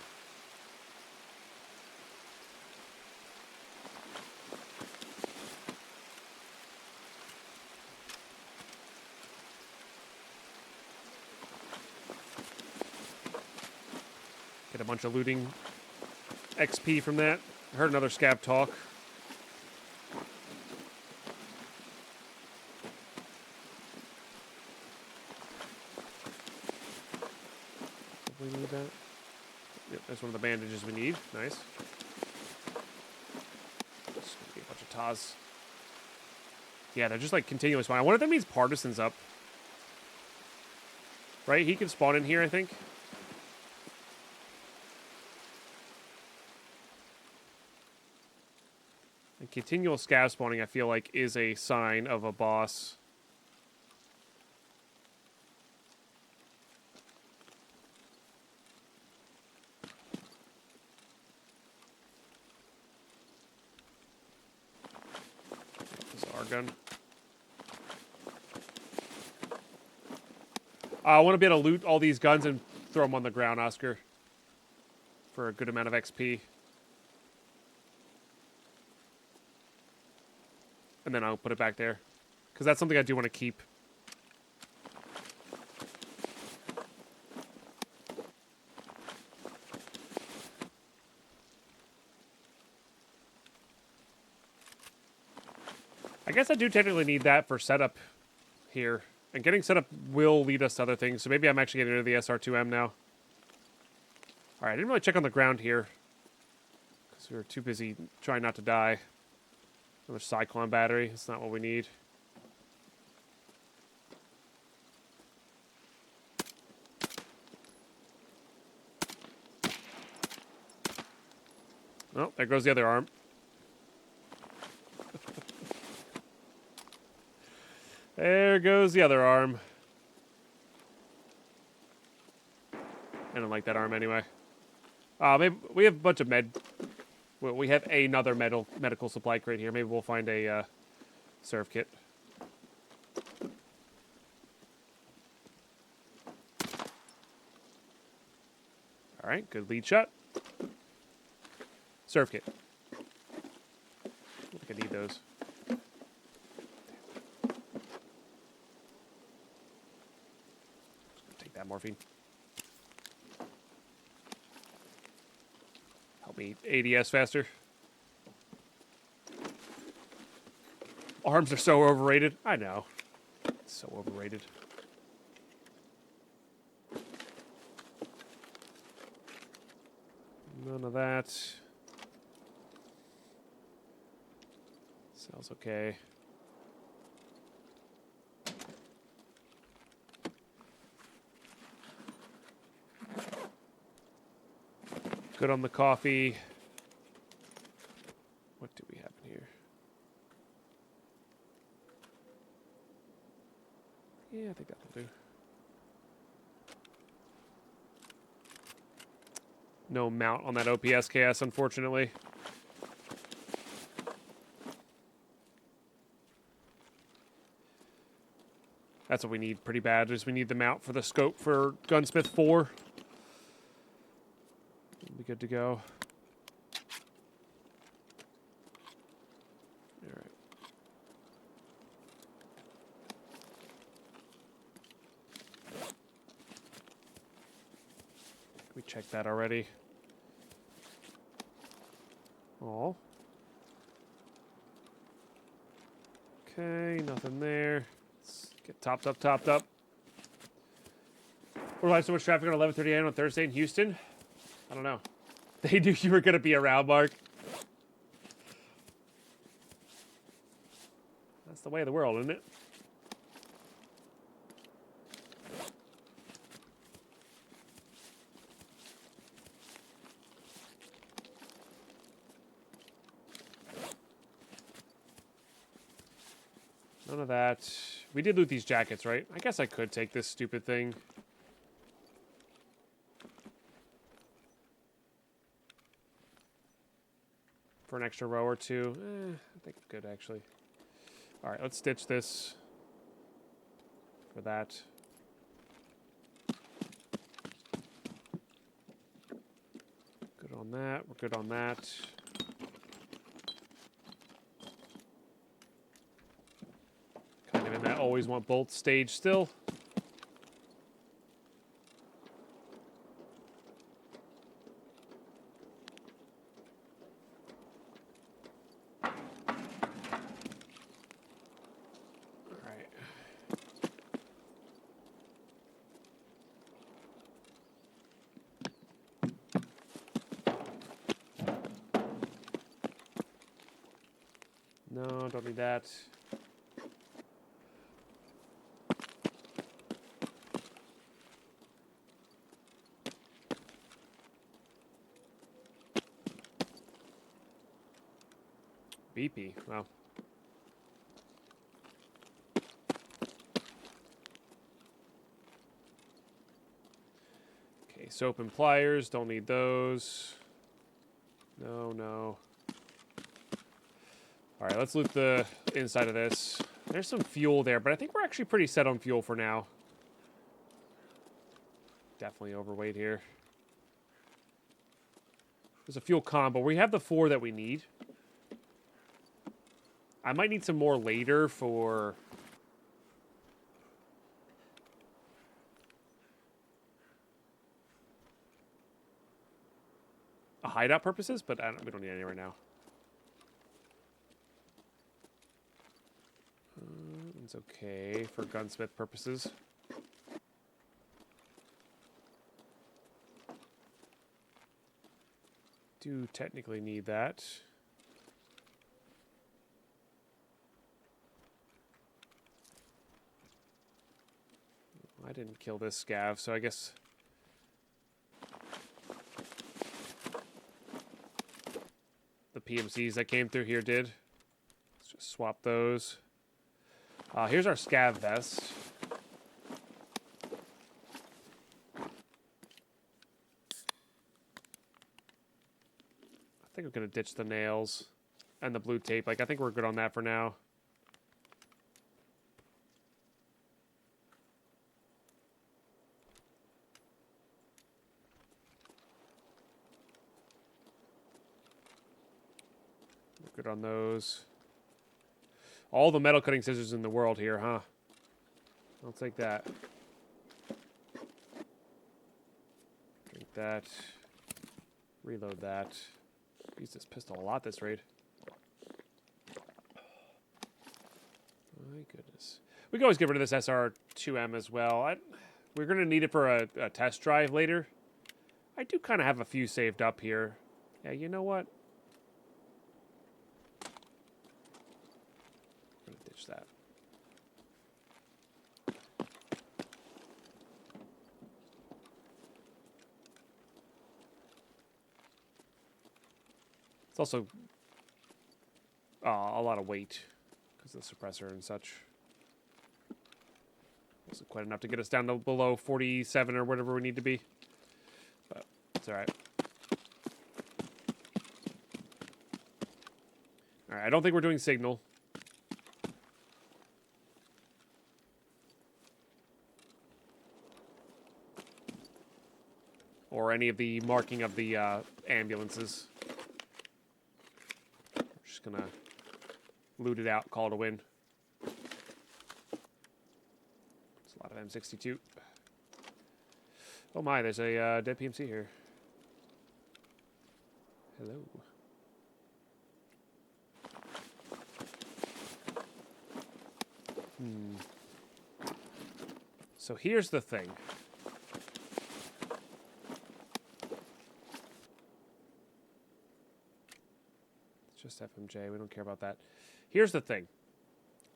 Get a bunch of looting XP from that. I heard another scav talk. We need that. Yep, that's one of the bandages we need. Nice. Just gonna be a bunch of Taz. Yeah, they're just like continuous. I wonder if that means Partisans up. Right? He can spawn in here, I think. And continual scav spawning, I feel like, is a sign of a boss. This is our gun. I want to be able to loot all these guns and throw them on the ground, Oscar. For a good amount of XP. And then I'll put it back there. Because that's something I do want to keep. I guess I do technically need that for setup here. And getting set up will lead us to other things. So maybe I'm actually getting rid of the SR2M now. All right, I didn't really check on the ground here. Because we were too busy trying not to die. Another Cyclone battery. That's not what we need. Oh, there goes the other arm. There goes the other arm. I don't like that arm anyway. Maybe we have a bunch of well, we have another medical supply crate here. Maybe we'll find a serve kit. All right, good lead shot. Serve kit. I think I need those. Take that morphine. Help me ADS faster. Arms are so overrated. I know. So overrated. None of that. Sounds okay. Good on the coffee. What do we have in here? Yeah, I think that'll do. No mount on that OPS KS, unfortunately. That's what we need pretty bad, is we need the mount for the scope for Gunsmith 4. We'll be good to go. All right. We checked that already. Oh. Okay, nothing there. Let's get topped up, topped up. We're having so much traffic on 11:30 a.m. on Thursday in Houston. I don't know. They knew you were going to be around, Mark. That's the way of the world, isn't it? None of that. We did loot these jackets, right? I guess I could take this stupid thing. For an extra row or two. I think I'm good, actually. All right, let's stitch this for that. Good on that. We're good on that. Kind of in that always want bolt stage still. No, don't need that. BP, wow. Okay, soap and pliers, don't need those. No, no. All right, let's loot the inside of this. There's some fuel there, but I think we're actually pretty set on fuel for now. Definitely overweight here. There's a fuel combo. We have the 4 that we need. I might need some more later for... hideout purposes, but we don't need any right now. Iron's okay for gunsmith purposes. Do technically need that. I didn't kill this scav, so I guess the PMCs that came through here did. Let's just swap those. Here's our scav vest. I think I'm gonna ditch the nails and the blue tape. Like, I think we're good on that for now. We're good on those. All the metal cutting scissors in the world here, huh? I'll take that. Drink that. Reload that. Use this pistol a lot this raid. My goodness. We can always get rid of this SR2M as well. We're going to need it for a test drive later. I do kind of have a few saved up here. Yeah, you know what? I'm going to ditch that. It's also a lot of weight because of the suppressor and such. Wasn't quite enough to get us down to below 47 or whatever we need to be. But it's all right. All right, I don't think we're doing signal. Or any of the marking of the ambulances. We're just gonna loot it out, call it a win. It's a lot of M62. Oh my, there's a dead PMC here. Hello. So here's the thing. It's just FMJ. We don't care about that. Here's the thing.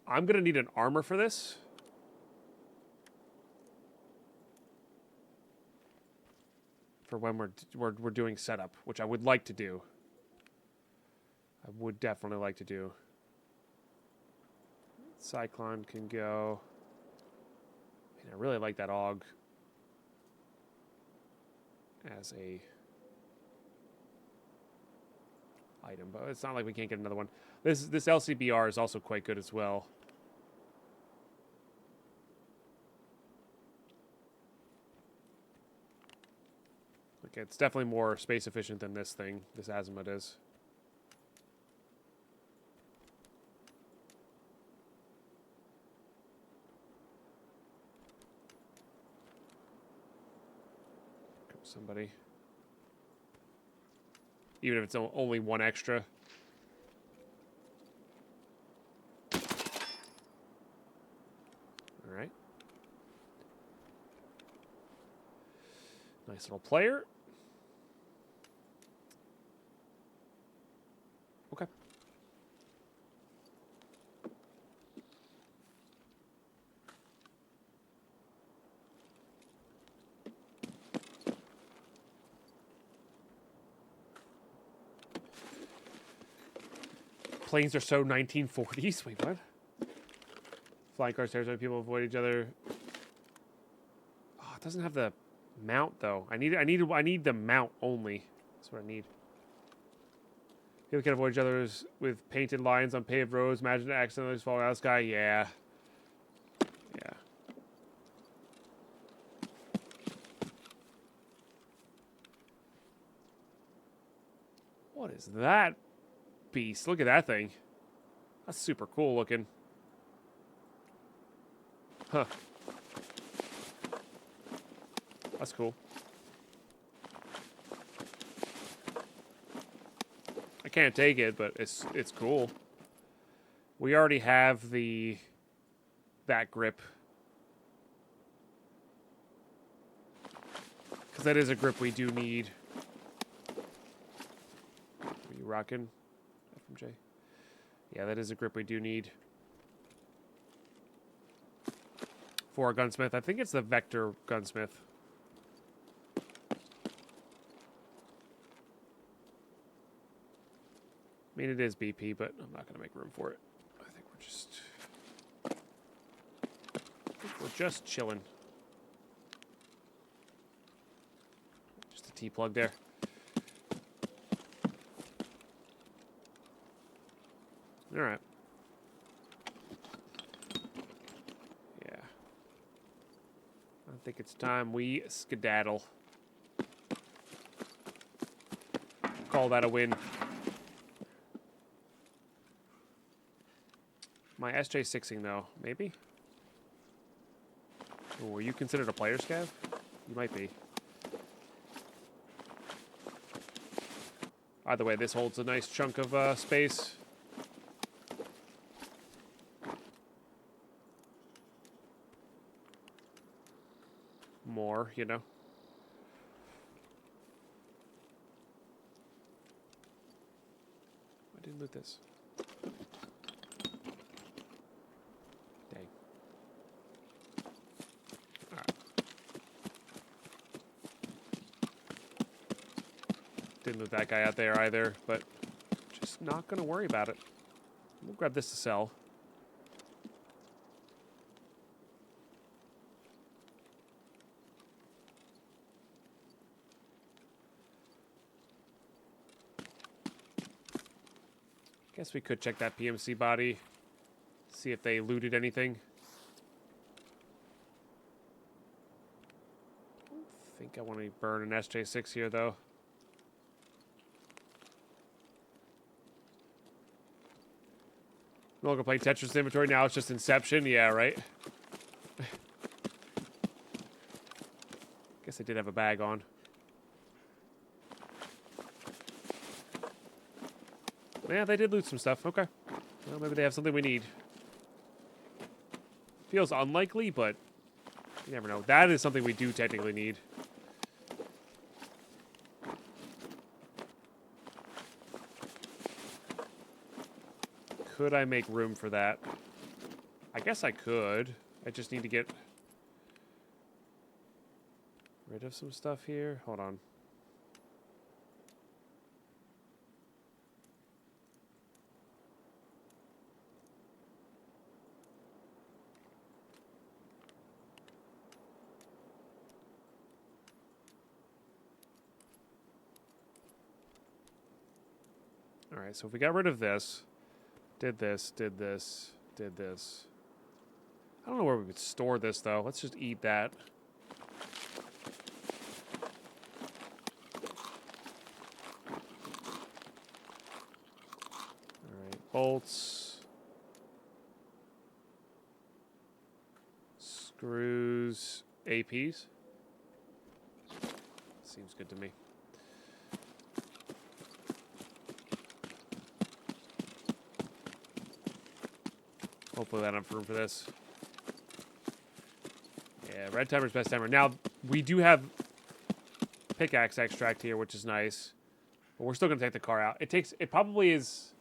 I'm going to need an armor for this. For when we're doing setup, which I would like to do. I would definitely like to do. Cyclone can go. Man, I really like that AUG as a item, but it's not like we can't get another one. This LCBR is also quite good as well. Okay, it's definitely more space efficient than this thing, this Azimuth is. Somebody. Even if it's only one extra. All right. Nice little player. Okay. Planes are so 1940s. Wait, what? Flying cars, territory, people avoid each other. Oh, it doesn't have the mount though. I need the mount only. That's what I need. People can avoid each other with painted lines on paved roads. Imagine accidentally falling out of the sky. Yeah. Yeah. What is that beast? Look at that thing. That's super cool looking. Huh. That's cool. I can't take it, but it's cool. We already have the that grip. Because that is a grip we do need. Are you rocking, FMJ? Yeah, that is a grip we do need. For a gunsmith. I think it's the Vector gunsmith. I mean, it is BP, but I'm not going to make room for it. I think we're just chilling. Just a T-plug there. All right. Yeah. I think it's time we skedaddle. Call that a win. My SJ6ing though, maybe? Oh, were you considered a player, Scav? You might be. Either way, this holds a nice chunk of space. More, you know. I didn't loot this. Dang. Alright. Didn't loot that guy out there either, but just not gonna worry about it. We'll grab this to sell. Guess we could check that PMC body, see if they looted anything. I don't think I want to burn an SJ6 here, though. No longer playing Tetris inventory, now it's just Inception. Yeah, right? Guess I did have a bag on. Yeah, they did loot some stuff. Okay. Well, maybe they have something we need. Feels unlikely, but you never know. That is something we do technically need. Could I make room for that? I guess I could. I just need to get rid of some stuff here. Hold on. All right, so if we got rid of this, did this, did this, did this. I don't know where we would store this, though. Let's just eat that. All right, bolts. Screws, APs. Seems good to me. Hopefully that enough room for this. Yeah, red timer's best timer. Now, we do have pickaxe extract here, which is nice. But we're still going to take the car out. It probably is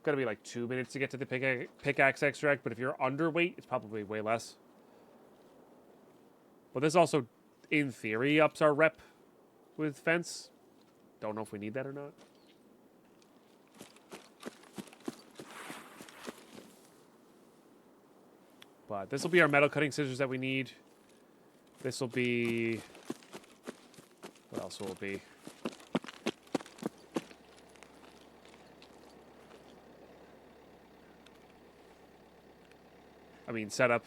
going to be like 2 minutes to get to the pickaxe extract, but if you're underweight, it's probably way less. But this also, in theory, ups our rep with fence. Don't know if we need that or not. But this will be our metal cutting scissors that we need. This will be... What else will it be? I mean, setup.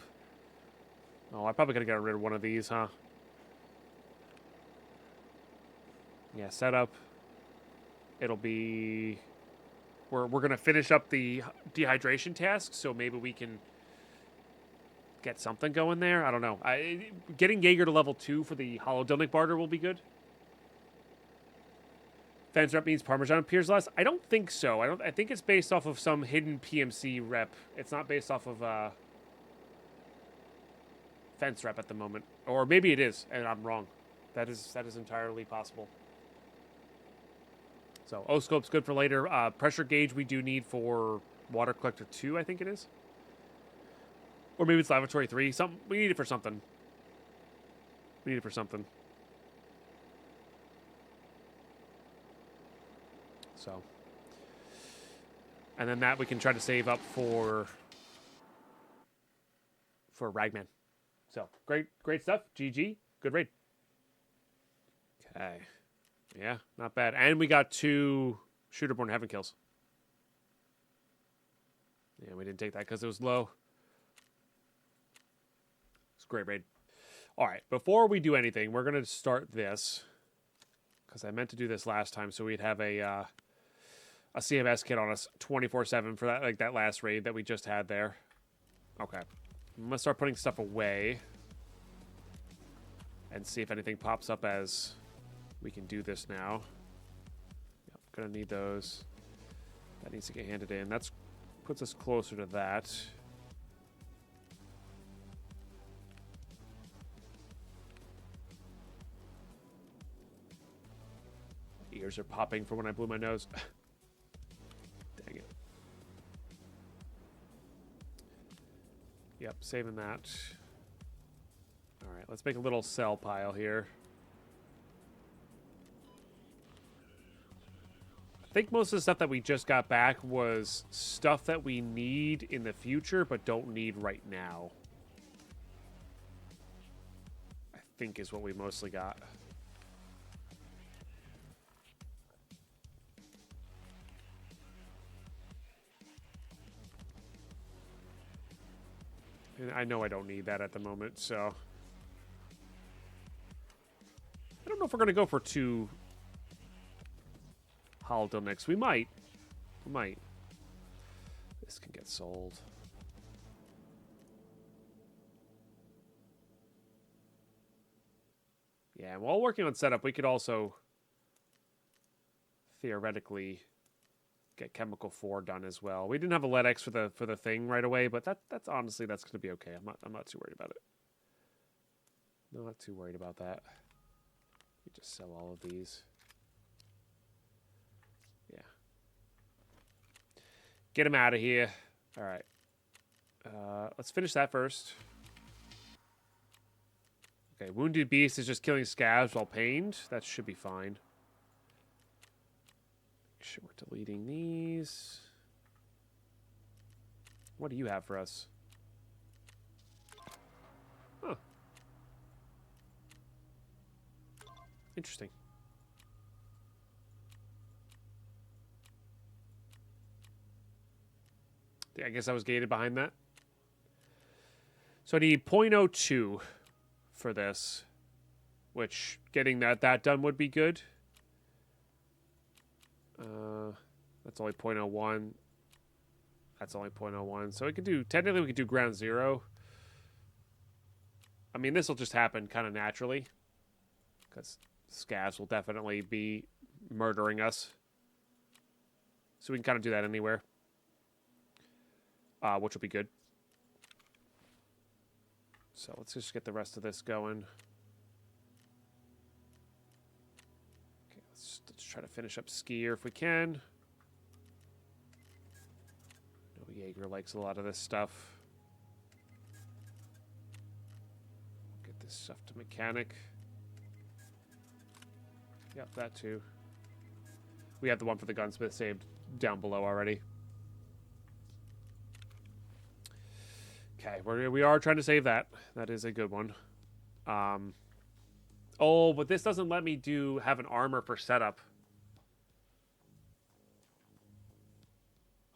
Oh, I probably gotta get rid of one of these, huh? Yeah, setup. It'll be... We're gonna finish up the dehydration task, so maybe we can get something going there. I don't know. Getting Jaeger to level 2 for the hollow Dilnik barter will be good. Fence rep means Parmesan appears less. I don't think so. I think it's based off of some hidden PMC rep. It's not based off of fence rep at the moment. Or maybe it is, and I'm wrong. That is entirely possible. So, O-scope's good for later. Pressure gauge we do need for water collector 2, I think it is. Or maybe it's lavatory 3. We need it for something. We need it for something. So. And then that we can try to save up for Ragman. So, great stuff. GG. Good raid. Okay. Yeah, not bad. And we got 2 Shooterborn Heaven kills. Yeah, we didn't take that because it was low. It's a great raid. All right, before we do anything, we're going to start this. Because I meant to do this last time, so we'd have a CMS kit on us 24/7 for that last raid that we just had there. Okay. I'm going to start putting stuff away. And see if anything pops up as we can do this now. Yep, gonna need those. That needs to get handed in. That puts us closer to that. Ears are popping from when I blew my nose. Dang it. Yep, saving that. Alright, let's make a little cell pile here. I think most of the stuff that we just got back was stuff that we need in the future but don't need right now. I think is what we mostly got. And I know I don't need that at the moment, so... I don't know if we're going to go for 2 Holiday next. We might. We might. This can get sold. Yeah, while working on setup, we could also theoretically get Chemical 4 done as well. We didn't have a LEDX for the thing right away, but that's honestly going to be okay. I'm not too worried about it. Not too worried about that. We just sell all of these. Yeah. Get him out of here. All right. Let's finish that first. Okay, Wounded Beast is just killing scavs while pained. That should be fine. Make sure we're deleting these. What do you have for us? Huh. Interesting. I guess I was gated behind that. So I need 0.02 for this, which getting that done would be good. That's only 0.01. That's only 0.01. So we could do, technically we could do ground 0. I mean, this will just happen kind of naturally because scavs will definitely be murdering us. So we can kind of do that anywhere. Which will be good. So let's just get the rest of this going. Okay, let's try to finish up Skier if we can. I know Jaeger likes a lot of this stuff. Get this stuff to Mechanic. Yep, that too. We have the one for the gunsmith saved down below already. Okay, we are trying to save that. That is a good one. Oh, but this doesn't let me have an armor for setup.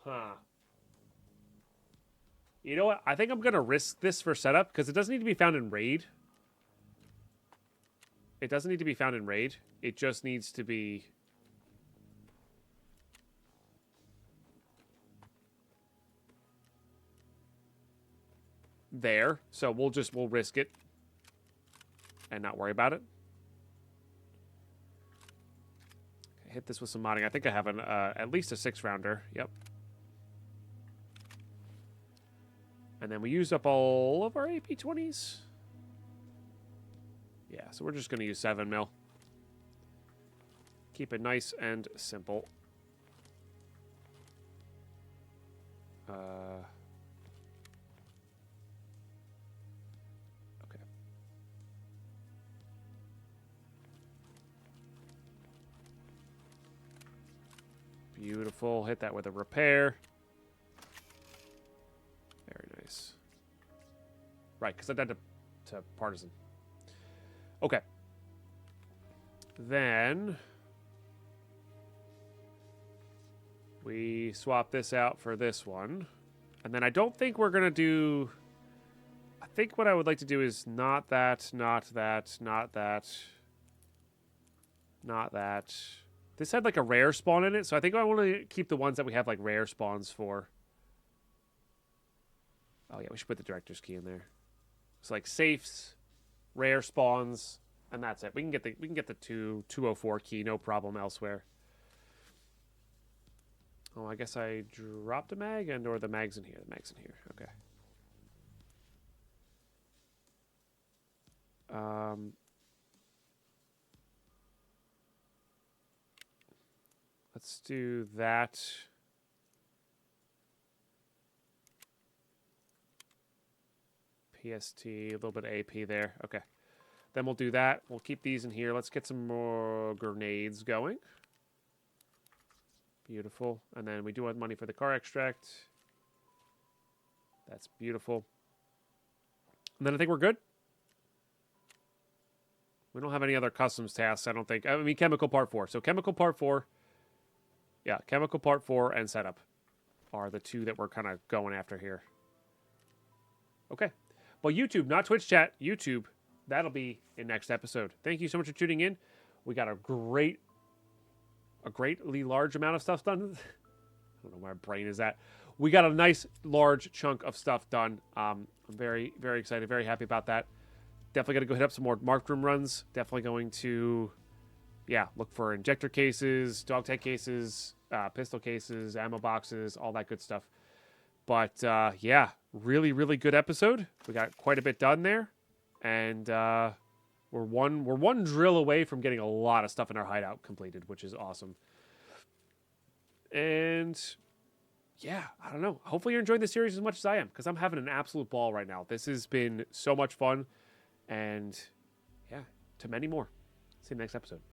Huh. You know what? I think I'm going to risk this for setup because it doesn't need to be found in raid. It doesn't need to be found in raid. It just needs to be... there. So we'll risk it and not worry about it. Okay, hit this with some modding. I think I have an at least a 6-rounder. Yep. And then we used up all of our AP20s. Yeah, so we're just going to use 7 mil. Keep it nice and simple. Okay. Beautiful. Hit that with a repair. Very nice. Right, because I died to Partisan. Okay. Then we swap this out for this one. And then I don't think we're going to do... I think what I would like to do is not that, not that, not that, not that. This had like a rare spawn in it, so I think I want to keep the ones that we have like rare spawns for. Oh yeah, we should put the director's key in there. It's like safes, rare spawns, and that's it. We can get the 204 key, no problem elsewhere. Oh, I guess I dropped a mag, or the mag's in here. The mag's in here. Okay. Let's do that. PST, a little bit of AP there. Okay. Then we'll do that. We'll keep these in here. Let's get some more grenades going. Beautiful. And then we do have money for the car extract. That's beautiful. And then I think we're good. We don't have any other customs tasks, I don't think. I mean, chemical part 4. So chemical part 4. Yeah, chemical part 4 and setup are the two that we're kind of going after here. Okay. Well, YouTube, not Twitch chat. YouTube, that'll be in next episode. Thank you so much for tuning in. We got a greatly large amount of stuff done. I don't know where my brain is at. We got a nice large chunk of stuff done. I'm very, very excited, very happy about that. Definitely going to go hit up some more marked room runs. Definitely going to, yeah, look for injector cases, dog tag cases, pistol cases, ammo boxes, all that good stuff. But yeah, really, really good episode. We got quite a bit done there, and we're one drill away from getting a lot of stuff in our hideout completed, which is awesome. And yeah, I don't know. Hopefully you're enjoying the series as much as I am, because I'm having an absolute ball right now. This has been so much fun, and yeah, to many more. See you next episode.